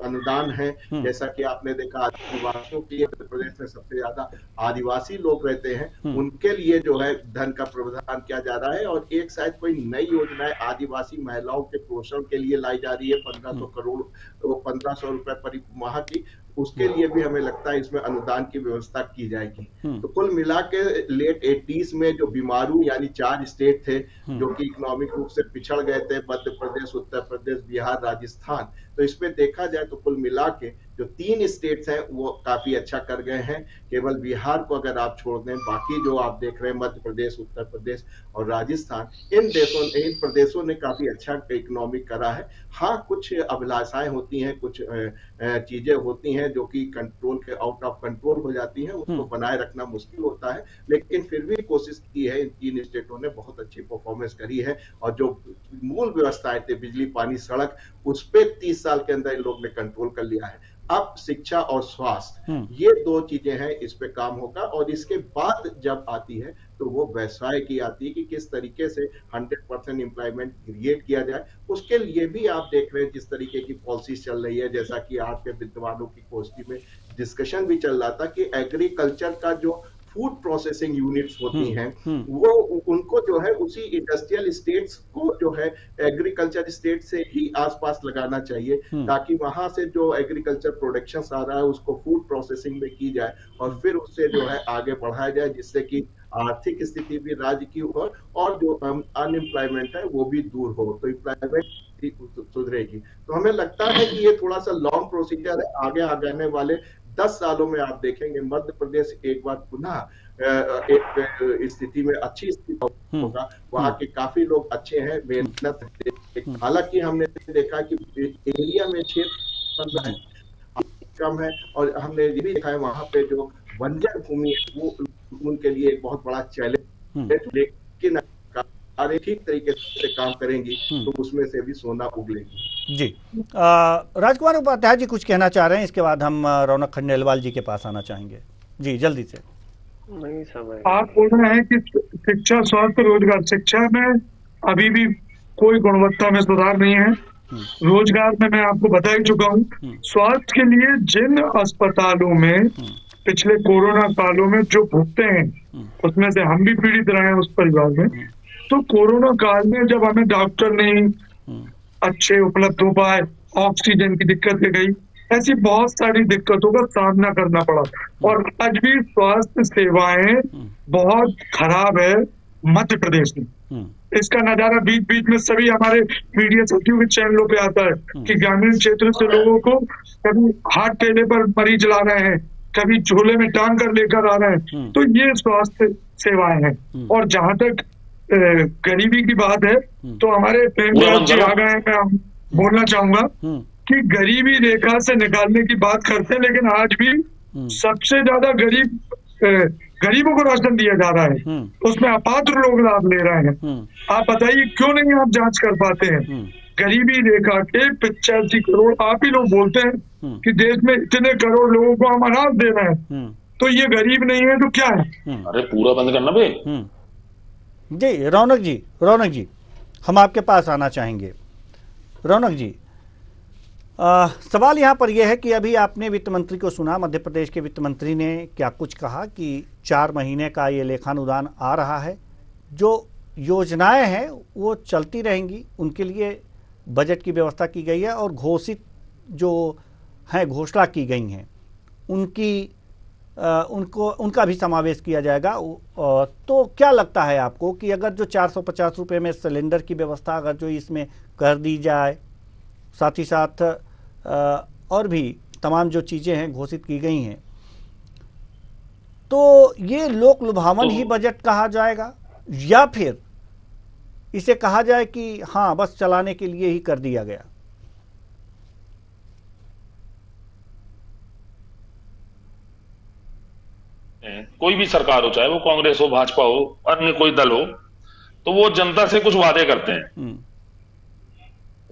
Speaker 7: अनुदान हैं, जैसा कि आपने देखा आदिवासियों के लिए उत्तर प्रदेश में सबसे ज्यादा आदिवासी लोग रहते हैं, उनके लिए जो है धन का प्रावधान किया जा रहा है। और एक शायद कोई नई योजना आदिवासी महिलाओं के पोषण के लिए लाई जा रही है, 1500 करोड़, 1500 रुपए प्रति माह की, उसके लिए भी हमें लगता है इसमें अनुदान की व्यवस्था की जाएगी। तो कुल मिला के लेट 80s में जो बीमारू यानी 4 स्टेट थे जो कि इकोनॉमिक रूप से पिछड़ गए थे, मध्य प्रदेश, उत्तर प्रदेश, बिहार, राजस्थान, तो इसमें देखा जाए तो कुल मिला के जो 3 स्टेट्स हैं वो काफी अच्छा कर गए हैं। केवल बिहार को अगर आप छोड़ दें, बाकी जो आप देख रहे हैं मध्य प्रदेश, उत्तर प्रदेश और राजस्थान, इन प्रदेशों ने काफी अच्छा इकोनॉमिक करा है। हाँ, कुछ अभिलाषाएं होती हैं, कुछ चीजें होती हैं जो कि कंट्रोल के आउट ऑफ कंट्रोल हो जाती हैं, उसको बनाए रखना मुश्किल होता है, लेकिन फिर भी कोशिश की है। इन 3 स्टेटों ने बहुत अच्छी परफॉर्मेंस करी है। और जो मूल व्यवस्थाएं थे, बिजली, पानी, सड़क, उस पे 30 साल के अंदर इन लोग ने कंट्रोल कर लिया है। अब शिक्षा और स्वास्थ्य, ये 2 चीजें हैं, इस पे काम होगा। और इसके बाद जब आती है तो वो व्यवसाय की आती है कि किस तरीके से 100% एम्प्लॉयमेंट क्रिएट किया जाए। उसके लिए भी आप देख रहे हैं जिस तरीके की पॉलिसी चल रही है, जैसा कि आज के विद्वानों की गोष्ठी में डिस्कशन भी चल रहा था कि एग्रीकल्चर का जो फूड प्रोसेसिंग यूनिट्स होती हैं, वो उनको जो है उसी इंडस्ट्रियल स्टेट्स को जो है एग्रीकल्चर स्टेट से ही आसपास लगाना चाहिए, ताकि वहां से जो एग्रीकल्चर प्रोडक्शन आ रहा है उसको फूड प्रोसेसिंग में की जाए और फिर उससे जो है आगे बढ़ाया जाए, जिससे कि आर्थिक स्थिति भी राज्य की हो और जो अनएम्प्लॉयमेंट है वो भी दूर हो, तो एम्प्लॉयमेंट सुधरेगी। तो हमें लगता है कि ये थोड़ा सा लॉन्ग प्रोसीजर है। आगे आने वाले 10 सालों में आप देखेंगे मध्य प्रदेश एक बार पुनः एक स्थिति में अच्छी स्थिति होगा। वहाँ के काफी लोग अच्छे हैं, मेहनत। हालांकि हमने देखा कि एरिया में क्षेत्र कम है और हमने ये भी देखा है वहाँ पे जो बंजर भूमि है वो उनके लिए एक बहुत बड़ा चैलेंज है, लेकिन सरकारें ठीक तरीके से काम करेंगी तो उसमें से भी सोना उगलेगी।
Speaker 1: जी राजकुमार उपाध्याय जी कुछ कहना चाह रहे हैं, इसके बाद हम रौनक खंडेलवाल जी के पास आना चाहेंगे। जी जल्दी से।
Speaker 3: नहीं समझ।
Speaker 2: आप बोल रहे हैं कि शिक्षा, स्वास्थ्य, रोजगार। शिक्षा में अभी भी कोई गुणवत्ता में सुधार नहीं है। रोजगार में मैं आपको बता ही चुका हूँ। स्वास्थ्य के लिए जिन अस्पतालों में पिछले कोरोना कालों में जो भुगते हैं, उसमें से हम भी पीड़ित रहे हैं उस परिवार में। तो कोरोना काल में जब हमें डॉक्टर नहीं अच्छे उपलब्ध हो पाए, ऑक्सीजन की दिक्कत गई, ऐसी बहुत सारी दिक्कतों का सामना करना पड़ा। और आज भी स्वास्थ्य सेवाएं बहुत खराब है मध्य प्रदेश में। इसका नजारा बीच बीच में सभी हमारे मीडिया साथियों के चैनलों पे आता है कि ग्रामीण क्षेत्र से लोगों को कभी हाथ ठेले पर मरीज ला रहे हैं, कभी झोले में टांग कर लेकर आ रहे हैं। तो ये स्वास्थ्य सेवाएं हैं। और जहां तक गरीबी की बात है तो हमारे प्रेमराज जी आ गए हैं। मैं बोलना चाहूंगा कि गरीबी रेखा से निकालने की बात करते हैं, लेकिन आज भी सबसे ज्यादा गरीबों को राशन दिया जा रहा है, उसमें अपात्र लोग लाभ ले रहे हैं। आप बताइए क्यों नहीं आप जांच कर पाते हैं? गरीबी रेखा के 85 करोड़ आप ही लोग बोलते हैं कि देश में इतने करोड़ लोगों को हम अनाज दे रहे हैं, तो ये गरीब नहीं है तो क्या है?
Speaker 4: अरे पूरा बंद करना बे।
Speaker 1: जी रौनक जी हम आपके पास आना चाहेंगे। रौनक जी सवाल यहाँ पर यह है कि अभी आपने वित्त मंत्री को सुना, मध्य प्रदेश के वित्त मंत्री ने क्या कुछ कहा कि 4 महीने का ये लेखानुदान आ रहा है, जो योजनाएं हैं वो चलती रहेंगी, उनके लिए बजट की व्यवस्था की गई है और घोषित जो हैं घोषणा की गई हैं उनका भी समावेश किया जाएगा। तो क्या लगता है आपको कि अगर जो 450 रुपये में सिलेंडर की व्यवस्था अगर जो इसमें कर दी जाए, साथ ही साथ और भी तमाम जो चीज़ें हैं घोषित की गई हैं, तो ये लोक लुभावन ही बजट कहा जाएगा या फिर इसे कहा जाए कि हाँ बस चलाने के लिए ही कर दिया गया?
Speaker 4: कोई भी सरकार हो, चाहे वो कांग्रेस हो, भाजपा हो, अन्य कोई दल हो, तो वो जनता से कुछ वादे करते हैं।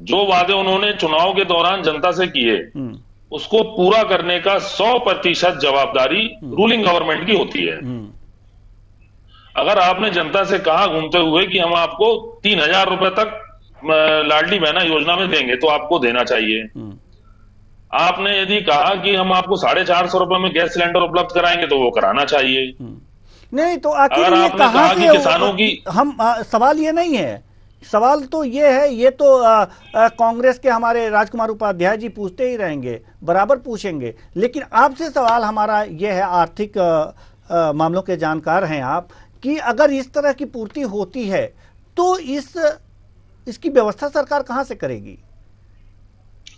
Speaker 4: जो वादे उन्होंने चुनाव के दौरान जनता से किए उसको पूरा करने का 100% जवाबदारी रूलिंग गवर्नमेंट की होती है। अगर आपने जनता से कहा घूमते हुए कि हम आपको 3000 रुपए तक लाडली बहना योजना में देंगे तो आपको देना चाहिए। आपने यदि कहा कि हम आपको 450 रुपए में गैस सिलेंडर उपलब्ध कराएंगे तो वो कराना चाहिए।
Speaker 1: नहीं तो आखिर
Speaker 4: अगर
Speaker 1: ये
Speaker 4: आपने
Speaker 1: कहाँ
Speaker 4: कहा
Speaker 1: से
Speaker 4: कि किसानों की
Speaker 1: हम सवाल ये नहीं है, सवाल तो ये है, ये तो कांग्रेस के हमारे राजकुमार उपाध्याय जी पूछते ही रहेंगे, बराबर पूछेंगे, लेकिन आपसे सवाल हमारा ये है, आर्थिक मामलों के जानकार हैं आप, कि अगर इस तरह की पूर्ति होती है तो इसकी व्यवस्था सरकार कहां से करेगी?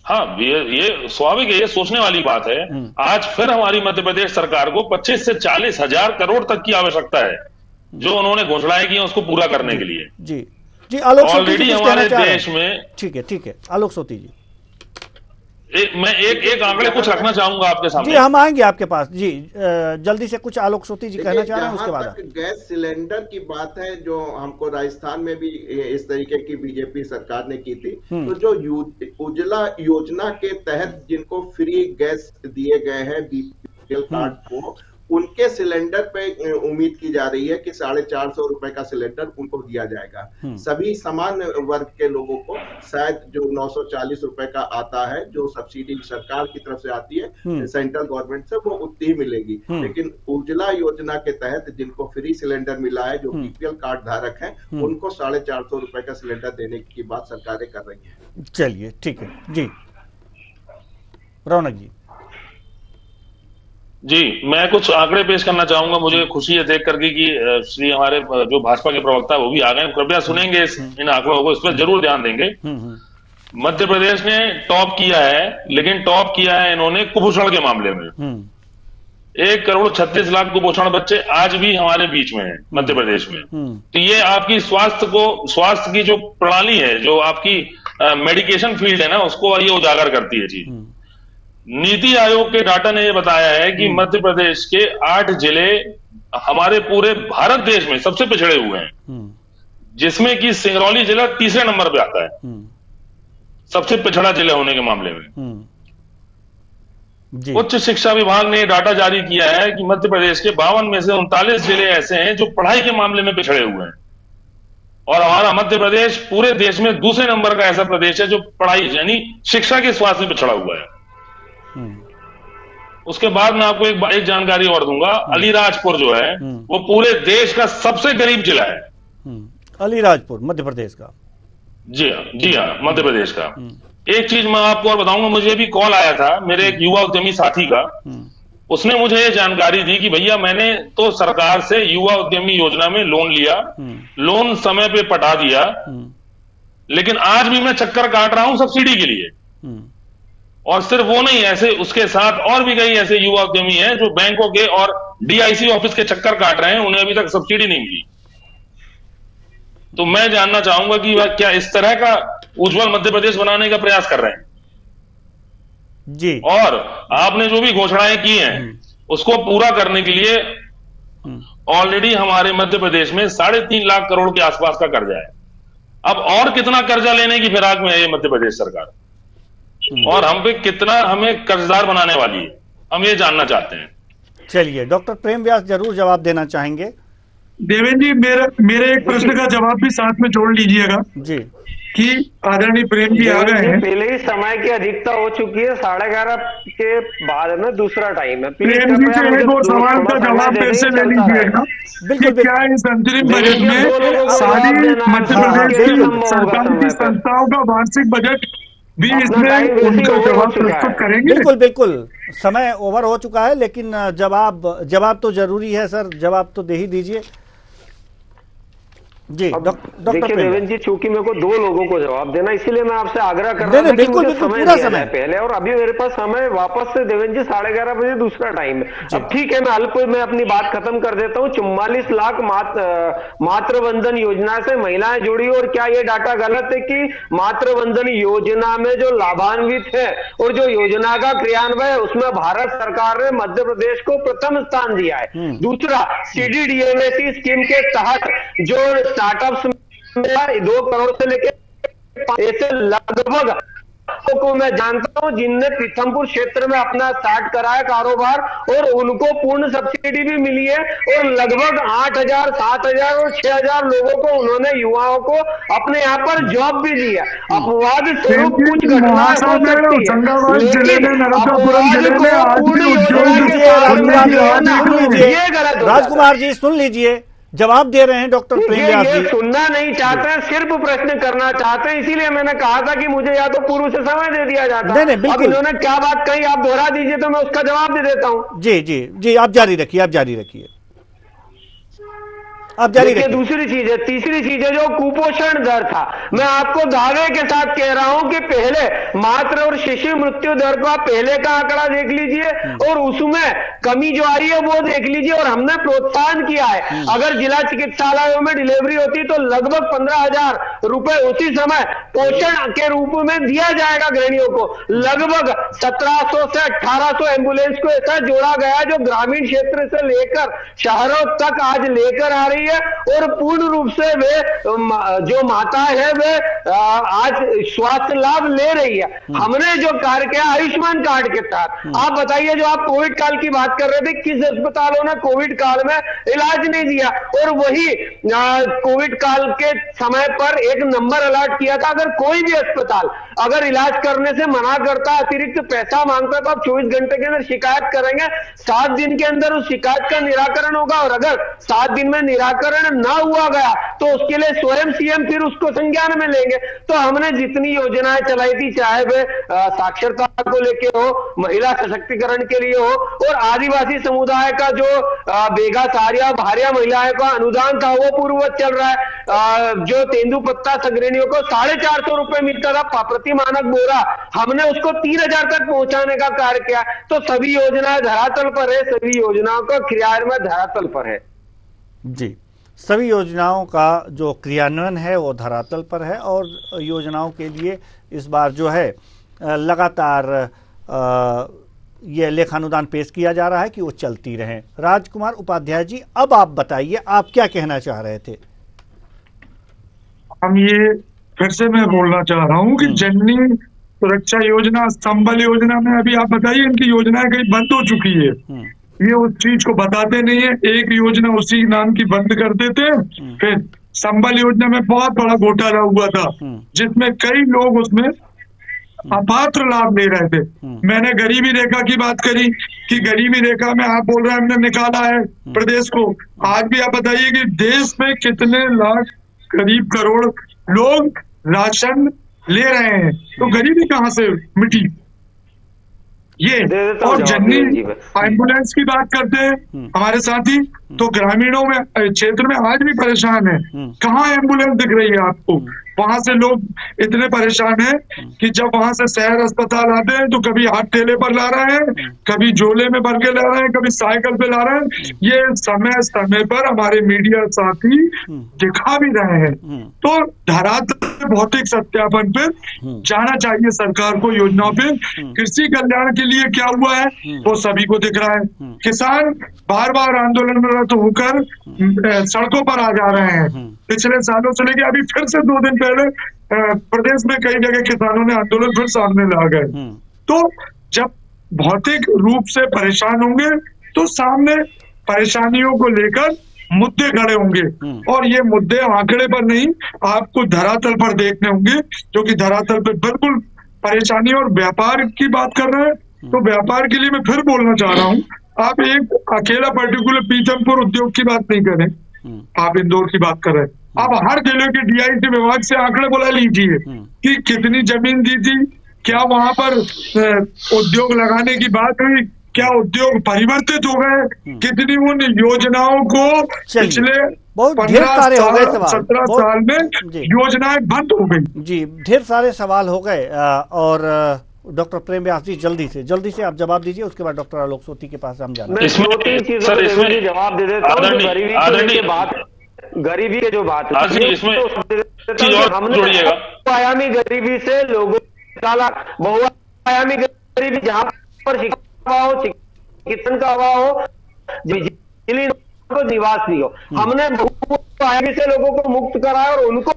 Speaker 4: हाँ, ये स्वाभाविक है, ये सोचने वाली बात है। आज फिर हमारी मध्य प्रदेश सरकार को 25 से 40 हजार करोड़ तक की आवश्यकता है, जो उन्होंने घोषणाएं की हैं उसको पूरा करने के लिए।
Speaker 1: जी आलोक सोती
Speaker 4: ऑलरेडी हमारे देश में
Speaker 1: ठीक है आलोक सोती जी,
Speaker 4: मैं एक आंकड़े कुछ रखना चाहूंगा आपके सामने।
Speaker 1: जी हम आएंगे आपके पास। जी जल्दी से कुछ आलोक सोती जी कहना चाह रहे हैं, उसके बाद
Speaker 7: गैस सिलेंडर की बात है, जो हमको राजस्थान में भी इस तरीके की बीजेपी सरकार ने की थी। तो जो उज्ज्वला योजना के तहत जिनको फ्री गैस दिए गए हैं बीपीएल कार्ड को, उनके सिलेंडर पे उम्मीद की जा रही है कि 450 रुपए का सिलेंडर उनको दिया जाएगा। सभी समान वर्ग के लोगों को शायद जो 940 रुपए का आता है, जो सब्सिडी सरकार की तरफ से आती है सेंट्रल गवर्नमेंट से, वो उतनी ही मिलेगी। लेकिन उज्ज्वला योजना के तहत जिनको फ्री सिलेंडर मिला है, जो बीपीएल कार्ड धारक हैं, उनको 450 रुपए का सिलेंडर देने की बात सरकारें कर रही है।
Speaker 1: चलिए ठीक है जी, रौनक
Speaker 4: जी मैं कुछ आंकड़े पेश करना चाहूंगा। मुझे खुशी है देख करके कि श्री हमारे जो भाजपा के प्रवक्ता वो भी आ गए, कृपया सुनेंगे इन आंकड़ों को, इस पर जरूर ध्यान देंगे। मध्य प्रदेश ने टॉप किया है, लेकिन टॉप किया है इन्होंने कुपोषण के मामले में। 1,36,00,000 कुपोषण बच्चे आज भी हमारे बीच में हैं मध्य प्रदेश में। तो ये आपकी स्वास्थ्य की जो प्रणाली है, जो आपकी मेडिकेशन फील्ड है ना, उसको ये उजागर करती है। जी, नीति आयोग के डाटा ने यह बताया है कि मध्य प्रदेश के 8 जिले हमारे पूरे भारत देश में सबसे पिछड़े हुए हैं। जिसमें कि सिंगरौली जिला तीसरे नंबर पे आता है, सबसे पिछड़ा जिला होने के मामले में।
Speaker 1: जी।
Speaker 4: उच्च शिक्षा विभाग ने डाटा जारी किया है कि मध्य प्रदेश के 52 में से 39 जिले ऐसे हैं जो पढ़ाई के मामले में पिछड़े हुए हैं, और हमारा मध्य प्रदेश पूरे देश में दूसरे नंबर का ऐसा प्रदेश है जो पढ़ाई यानी शिक्षा के स्वास्थ्य में पिछड़ा हुआ है। उसके बाद मैं आपको एक जानकारी और दूंगा, अलीराजपुर जो है वो पूरे देश का सबसे गरीब जिला है।
Speaker 1: अलीराजपुर मध्य प्रदेश का?
Speaker 4: जी हाँ, मध्य प्रदेश का। एक चीज मैं आपको और बताऊंगा, मुझे भी कॉल आया था मेरे एक युवा उद्यमी साथी का, उसने मुझे ये जानकारी दी कि भैया मैंने तो सरकार से युवा उद्यमी योजना में लोन लिया, लोन समय पे पटा दिया, लेकिन आज भी मैं चक्कर काट रहा हूं सब्सिडी के लिए। और सिर्फ वो नहीं, ऐसे उसके साथ और भी कई ऐसे युवा उद्यमी हैं जो बैंकों के और डीआईसी ऑफिस के चक्कर काट रहे हैं, उन्हें अभी तक सब्सिडी नहीं मिली। तो मैं जानना चाहूंगा कि वह क्या इस तरह का उज्जवल मध्य प्रदेश बनाने का प्रयास कर रहे हैं?
Speaker 1: जी।
Speaker 4: और आपने जो भी घोषणाएं की हैं उसको पूरा करने के लिए ऑलरेडी हमारे मध्य प्रदेश में 3.5 लाख करोड़ के आसपास का कर्जा है। अब और कितना कर्जा लेने की फिराक में है ये मध्य प्रदेश सरकार, और हम पे कितना हमें कर्जदार बनाने वाली है, हम ये जानना चाहते हैं।
Speaker 1: चलिए, डॉक्टर प्रेम व्यास जरूर जवाब देना चाहेंगे।
Speaker 2: देवेंद्र जी, मेरे एक प्रश्न का जवाब भी साथ में जोड़ लीजिएगा
Speaker 1: जी,
Speaker 2: कि आदरणीय प्रेम जी आ गए हैं।
Speaker 3: पहले ही समय की अधिकता हो चुकी है, 11:30 के बाद में दूसरा टाइम है।
Speaker 2: प्रेम जी से एक और सवाल का जवाब फिर से ले लीजिएगा कि क्या इस अंतरिम बजट में सारी मध्य प्रदेश की सरकार की संस्थाओं का वार्षिक बजट भी इसमें उनका जवाब प्रस्तुत करेंगे?
Speaker 1: बिल्कुल बिल्कुल, समय ओवर हो चुका है, लेकिन जवाब तो जरूरी है सर, जवाब तो दे ही दीजिए। जी डॉक्टर
Speaker 3: देखिए देवेंद्र जी, चूंकि मेरे को 2 लोगों को जवाब देना, इसीलिए मैं आपसे आग्रह कर रहा हूं कि मुझे समय दिया है पहले, और अभी मेरे पास समय वापस से देवेंद्र जी 11:30 बजे दूसरा टाइम है। अब ठीक है, मैं अपनी बात खत्म कर देता हूँ। 44 लाख मातृ वंदन योजना से महिलाएं जुड़ी, और क्या ये डाटा गलत है कि मातृ वंदन योजना में जो लाभान्वित है और जो योजना का क्रियान्वयन है उसमें भारत सरकार ने मध्य प्रदेश को प्रथम स्थान दिया है। दूसरा, CDDMAC स्कीम के तहत जो स्टार्टअप्स में 2 करोड़ से लेकर ऐसे लगभग को मैं जानता हूं जिनने पीथमपुर क्षेत्र में अपना स्टार्ट कराया कारोबार, और उनको पूर्ण सब्सिडी भी मिली है, और लगभग 8,000, 7,000 और 6,000 लोगों को उन्होंने, युवाओं को अपने यहाँ पर जॉब भी दी है। अपवाद स्वरूप कुछ घटनाएं हो सकती है, लेकिन
Speaker 1: राजकुमार जी सुन लीजिए, जवाब दे रहे हैं डॉक्टर प्रेम व्यास जी।
Speaker 3: सुनना नहीं चाहते हैं, सिर्फ प्रश्न करना चाहते हैं, इसीलिए मैंने कहा था कि मुझे या तो पूर्व से समय दे दिया जाता।
Speaker 1: नहीं,
Speaker 3: अब इन्होंने क्या बात कही आप दोहरा दीजिए तो मैं उसका जवाब दे देता हूं।
Speaker 1: जी जी जी, आप जारी रखिए।
Speaker 3: दूसरी चीज है, तीसरी चीज है जो कुपोषण दर था। मैं आपको दावे के साथ कह रहा हूं कि पहले मातृ और शिशु मृत्यु दर को आप पहले का आंकड़ा देख लीजिए और उसमें कमी जो आ रही है वो देख लीजिए, और हमने प्रोत्साहन किया है। अगर जिला चिकित्सालयों में डिलीवरी होती तो लगभग 15,000 रुपए उसी समय पोषण के रूप में दिया जाएगा गृहिणियों को। लगभग 1700 से 1800 एम्बुलेंस को ऐसा जोड़ा गया जो ग्रामीण क्षेत्र से लेकर शहरों तक आज लेकर आ रही है, और पूर्ण रूप से वे जो माता है वे आज स्वास्थ्य लाभ ले रही है। हमने जो कार्य किया आयुष्मान कार्ड के तहत, आप बताइए, जो आप कोविड काल की बात कर रहे थे, किस अस्पतालों ने कोविड काल में इलाज नहीं दिया, और वही कोविड काल के समय पर एक नंबर अलर्ट किया था, अगर कोई भी अस्पताल अगर इलाज करने से मना करता, अतिरिक्त पैसा मांगता, तो आप 24 घंटे के अंदर शिकायत करेंगे, 7 दिन के अंदर उस शिकायत का निराकरण होगा, और अगर 7 दिन में निराकरण ना हुआ गया तो उसके लिए स्वयं सीएम फिर उसको संज्ञान में लेंगे। तो हमने जितनी योजनाएं चलाई थी, चाहे वे साक्षरता को लेके हो, महिला सशक्तिकरण के लिए हो, और आदिवासी समुदाय का जो बेगा सारिया भारिया महिलाएं का अनुदान था वो पूर्ववत चल रहा है। जो तेंदुपत्ता सगृहिणियों को 450 रुपए मिलता था प्रति मानक बोरा, हमने उसको 3,000 तक पहुंचाने का कार्य किया। तो सभी योजनाएं धरातल पर है, सभी योजनाओं का क्रियान्वयन धरातल पर है।
Speaker 1: जी, सभी योजनाओं का जो क्रियान्वयन है वो धरातल पर है, और योजनाओं के लिए इस बार जो है लगातार ये लेखानुदान पेश किया जा रहा है कि वो चलती रहे। राजकुमार उपाध्याय जी, अब आप बताइए, आप क्या कहना चाह रहे थे?
Speaker 2: हम ये फिर से मैं बोलना चाह रहा हूँ कि जननी सुरक्षा योजना, संबल योजना में अभी आप बताइए इनकी योजनाएं कहीं बंद हो चुकी है। ये उस चीज को बताते नहीं है। एक योजना उसी नाम की बंद कर देते हैं। फिर संबल योजना में बहुत बड़ा घोटाला हुआ था जिसमें कई लोग उसमें अपात्र लाभ ले रहे थे। मैंने गरीबी रेखा की बात करी कि गरीबी रेखा में आप बोल रहे हैं हमने निकाला है प्रदेश को। आज भी आप बताइए कि देश में कितने लाख, करीब करोड़ लोग राशन ले रहे हैं, तो गरीबी कहाँ से मिटी? ये और जननी एम्बुलेंस की बात करते हैं हमारे साथी, तो ग्रामीणों में क्षेत्र में आज भी परेशान है। कहाँ एम्बुलेंस दिख रही है आपको? वहां से लोग इतने परेशान हैं कि जब वहां से शहर अस्पताल आते हैं तो कभी हाथ ठेले पर ला रहे हैं, कभी झोले में भर के ला रहे हैं, कभी साइकिल पे ला रहे हैं। ये समय समय पर हमारे मीडिया साथी दिखा भी रहे हैं। तो धरातल भौतिक सत्यापन पे जाना चाहिए सरकार को, योजनाओं पे। कृषि कल्याण के लिए क्या हुआ है वो सभी को दिख रहा है। किसान बार बार आंदोलनरत होकर सड़कों पर आ जा रहे हैं। पिछले सालों से लेके अभी फिर से 2 दिन पहले प्रदेश में कई जगह किसानों ने आंदोलन फिर सामने ला गए। तो जब भौतिक रूप से परेशान होंगे तो सामने परेशानियों को लेकर मुद्दे खड़े होंगे, और ये मुद्दे आंकड़े पर नहीं आपको धरातल पर देखने होंगे, जो कि धरातल पर बिल्कुल परेशानी। और व्यापार की बात कर रहे हैं तो व्यापार के लिए मैं फिर बोलना चाह रहा हूँ, आप एक अकेला पर्टिकुलर पीथमपुर उद्योग की बात नहीं करें, आप इंदौर की बात कर रहे हैं। आप हर जिले के DIT विभाग से आंकड़े बुला लीजिए कि कितनी जमीन दी थी, क्या वहां पर उद्योग लगाने की बात हुई, क्या उद्योग परिवर्तित हो गए, कितनी उन योजनाओं को पिछले 17 साल में योजनाएं बंद हो गई।
Speaker 1: जी, ढेर सारे सवाल हो गए। और डॉक्टर प्रेम व्यास जी जल्दी से आप जवाब दीजिए, उसके बाद डॉक्टर आलोक सोती के पास हम जाना।
Speaker 3: मैं 2-3 चीजों पे जवाब दे देता हूँ। गरीबी के जो बात हमने बहुआयामी गरीबी से लोगों को निकाला। बहुआयामी गरीबी जहाँ पर शिक्षा का अभाव हो, चिकित्सा का अभाव हो, बिजली को निवास नहीं हो, हमने बहुआयामी से लोगों को मुक्त कराया और उनको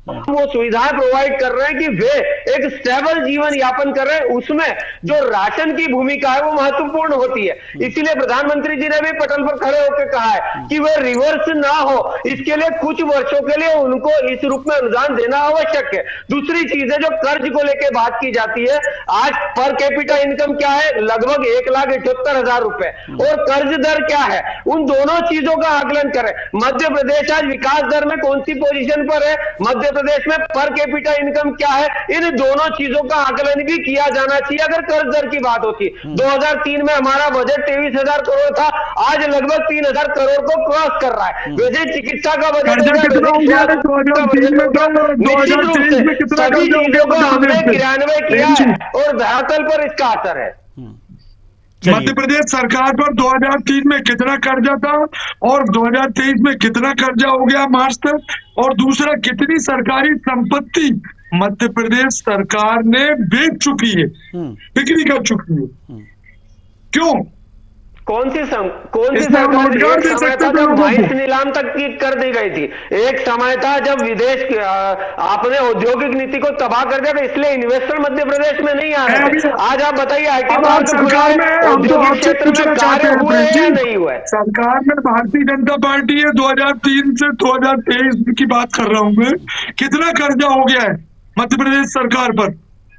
Speaker 3: वो सुविधाएं प्रोवाइड कर रहे हैं कि वे एक स्टेबल जीवन यापन कर रहे हैं। उसमें जो राशन की भूमिका है वो महत्वपूर्ण होती है। इसीलिए प्रधानमंत्री जी ने भी पटल पर खड़े होकर कहा है कि वे रिवर्स ना हो, इसके लिए कुछ वर्षों के लिए उनको इस रूप में अनुदान देना आवश्यक है। दूसरी चीज है जो कर्ज को लेकर बात की जाती है, आज पर कैपिटा इनकम क्या है, लगभग 1,78,000 रुपए, और कर्ज दर क्या है, उन दोनों चीजों का आकलन करें। मध्य प्रदेश आज विकास दर में कौन सी पोजीशन पर है, मध्य प्रदेश में पर कैपिटा इनकम क्या है, इन दोनों चीजों का आकलन भी किया जाना चाहिए अगर कर्ज दर की बात होती। 2003 में हमारा बजट 23,000 करोड़ था, आज लगभग 3,000 करोड़ को क्रॉस कर रहा है। वैसे चिकित्सा का बजट निश्चित रूप से सभी चीजों को हमने क्रियान्वय किया है और धरातल पर इसका असर है।
Speaker 2: मध्य प्रदेश सरकार पर 2003 में कितना कर्जा था और 2023 में कितना कर्जा हो गया मार्च तक, और दूसरा कितनी सरकारी संपत्ति मध्य प्रदेश सरकार ने बेच चुकी है, बिक्री कर चुकी है। क्यों?
Speaker 3: कौन सी सरकार? एक समय था जब वाइस नीलाम तक की कर दी गई थी, एक समय था जब विदेश आपने औद्योगिक नीति को तबाह कर दिया था, इसलिए इन्वेस्टर मध्य प्रदेश में नहीं आ रहे थे। आज आप बताइए IT
Speaker 2: सरकार में
Speaker 3: औद्योगिक क्षेत्र में कार्य हुए या नहीं हुए?
Speaker 2: सरकार में भारतीय जनता पार्टी है, 2003 से 2023 की बात कर रहा हूं मैं, कितना कर्जा हो गया है मध्य प्रदेश सरकार पर,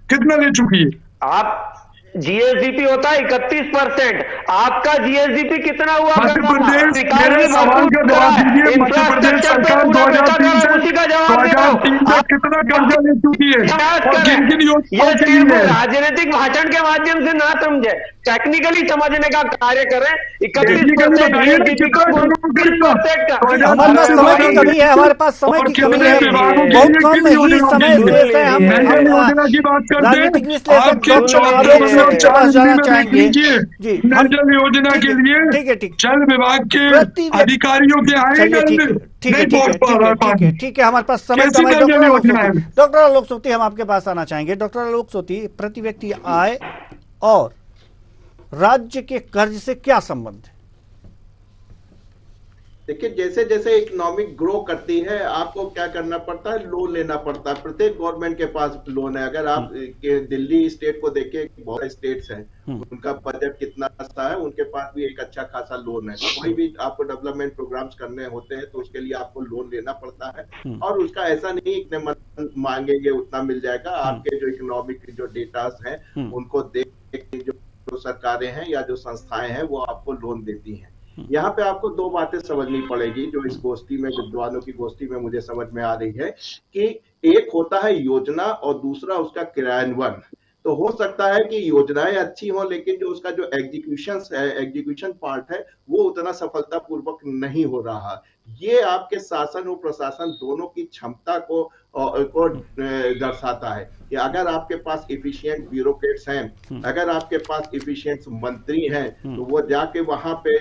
Speaker 2: कितना ले चुकी है?
Speaker 3: आप GSDP होता है 31%, आपका GSDP कितना हुआ?
Speaker 2: मध्य प्रदेश, मेरे सवाल का जवाब दीजिए। मध्य प्रदेश सरकार 2003 से 2003 तक कितना कर्जा ले चुकी है और किन किन योजनाओं के लिए?
Speaker 3: राजनीतिक भाषण के माध्यम से ना समझे, टेक्निकली समझने का कार्य करें। 31%
Speaker 1: हमारे पास समय की कमी है, बहुत कम ही समय शेष है। हम
Speaker 2: योजना की बात करते हैं,
Speaker 1: जाना चाहेंगे जी,
Speaker 2: जल योजना के लिए जल विभाग के अधिकारियों के आए
Speaker 1: ठीक है, हमारे पास समय। डॉक्टर आलोक सोती हम आपके पास आना चाहेंगे। डॉक्टर आलोक सोती, प्रति व्यक्ति आय और राज्य के कर्ज से क्या संबंध है?
Speaker 7: देखिए, जैसे जैसे इकोनॉमिक ग्रो करती है आपको क्या करना पड़ता है, लोन लेना पड़ता है। प्रत्येक गवर्नमेंट के पास लोन है। अगर आप के दिल्ली स्टेट को देखिए, बहुत सारे स्टेट्स हैं, उनका बजट कितना अच्छा है, उनके पास भी एक अच्छा खासा लोन है। कोई भी आपको डेवलपमेंट प्रोग्राम्स करने होते हैं तो उसके लिए आपको लोन लेना पड़ता है, और उसका ऐसा नहीं इतने मन मांगेंगे उतना मिल जाएगा। आपके जो इकोनॉमिक जो डेटास हैं उनको देख के जो सरकारें हैं या जो संस्थाएं हैं वो आपको लोन देती हैं। यहाँ पे आपको दो बातें समझनी पड़ेगी जो इस गोष्ठी में, विद्वानों की गोष्ठी में मुझे समझ में आ रही है कि एक होता है योजना और दूसरा उसका क्रियान्वयन। तो हो सकता है कि योजनाएं अच्छी हो लेकिन जो उसका जो एग्जीक्यूशन पार्ट है वो उतना सफलतापूर्वक नहीं हो रहा। ये आपके शासन और प्रशासन दोनों की क्षमता को दर्शाता है कि अगर आपके पास एफिशिएंट ब्यूरोक्रेट्स हैं, अगर आपके पास एफिशिएंट मंत्री हैं, तो वो जाके वहां पे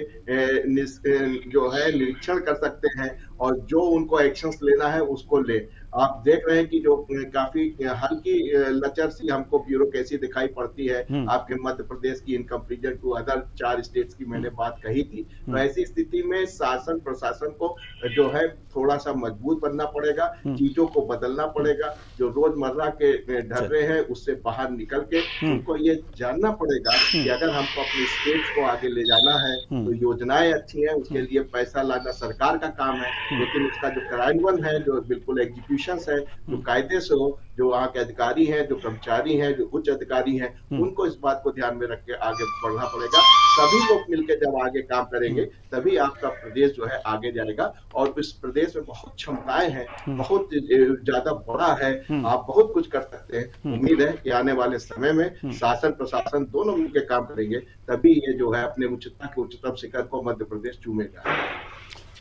Speaker 7: जो है निरीक्षण कर सकते हैं और जो उनको एक्शंस लेना है उसको ले। आप देख रहे हैं कि जो काफी हल्की लचर सी हमको ब्यूरोक्रेसी दिखाई पड़ती है आपके मध्य प्रदेश की in comparison to other 4 states की मैंने बात कही थी। तो ऐसी स्थिति में शासन प्रशासन को जो है थोड़ा सा मजबूत बनना पड़ेगा, चीजों को बदलना पड़ेगा। जो रोजमर्रा के ढर्रे हैं उससे बाहर निकल के उनको ये जानना पड़ेगा कि अगर हमको अपनी स्टेट्स को आगे ले जाना है तो योजनाएं अच्छी हैं, उसके लिए पैसा लाना सरकार का काम है, लेकिन उसका जो कार्यान्वयन है, जो बिल्कुल एग्जीक्यूशन है, जो कायदे से हो, जो वहाँ के अधिकारी हैं, जो कर्मचारी हैं, जो उच्च अधिकारी हैं, उनको इस बात को ध्यान में रख के आगे बढ़ना पड़ेगा। सभी लोग मिलकर जब आगे काम करेंगे तभी आपका प्रदेश जो है आगे जाएगा। और इस प्रदेश में बहुत क्षमताएं हैं, बहुत ज्यादा बड़ा है, आप बहुत कुछ कर सकते हैं। उम्मीद है कि आने वाले समय में शासन प्रशासन दोनों मिलकर काम करेंगे, तभी ये जो है अपने उच्चता के उच्चतम शिखर को मध्य प्रदेश चूमेगा।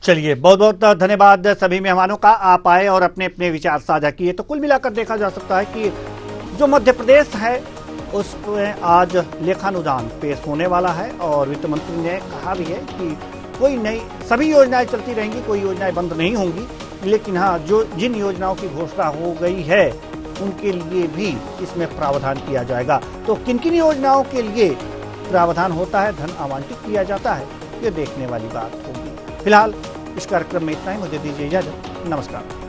Speaker 1: चलिए, बहुत बहुत धन्यवाद सभी मेहमानों का, आप आए और अपने अपने विचार साझा किए। तो कुल मिलाकर देखा जा सकता है कि जो मध्य प्रदेश है उसमें आज लेखानुदान पेश होने वाला है, और वित्त मंत्री ने कहा भी है कि कोई नई सभी योजनाएं चलती रहेंगी, कोई योजनाएं बंद नहीं होंगी, लेकिन हाँ, जो जिन योजनाओं की घोषणा हो गई है उनके लिए भी इसमें प्रावधान किया जाएगा। तो किन किन योजनाओं के लिए प्रावधान होता है, धन आवंटित किया जाता है, ये देखने वाली बात होगी। फिलहाल इस कार्यक्रम में इतना ही, मुझे दीजिए इजाजत, नमस्कार।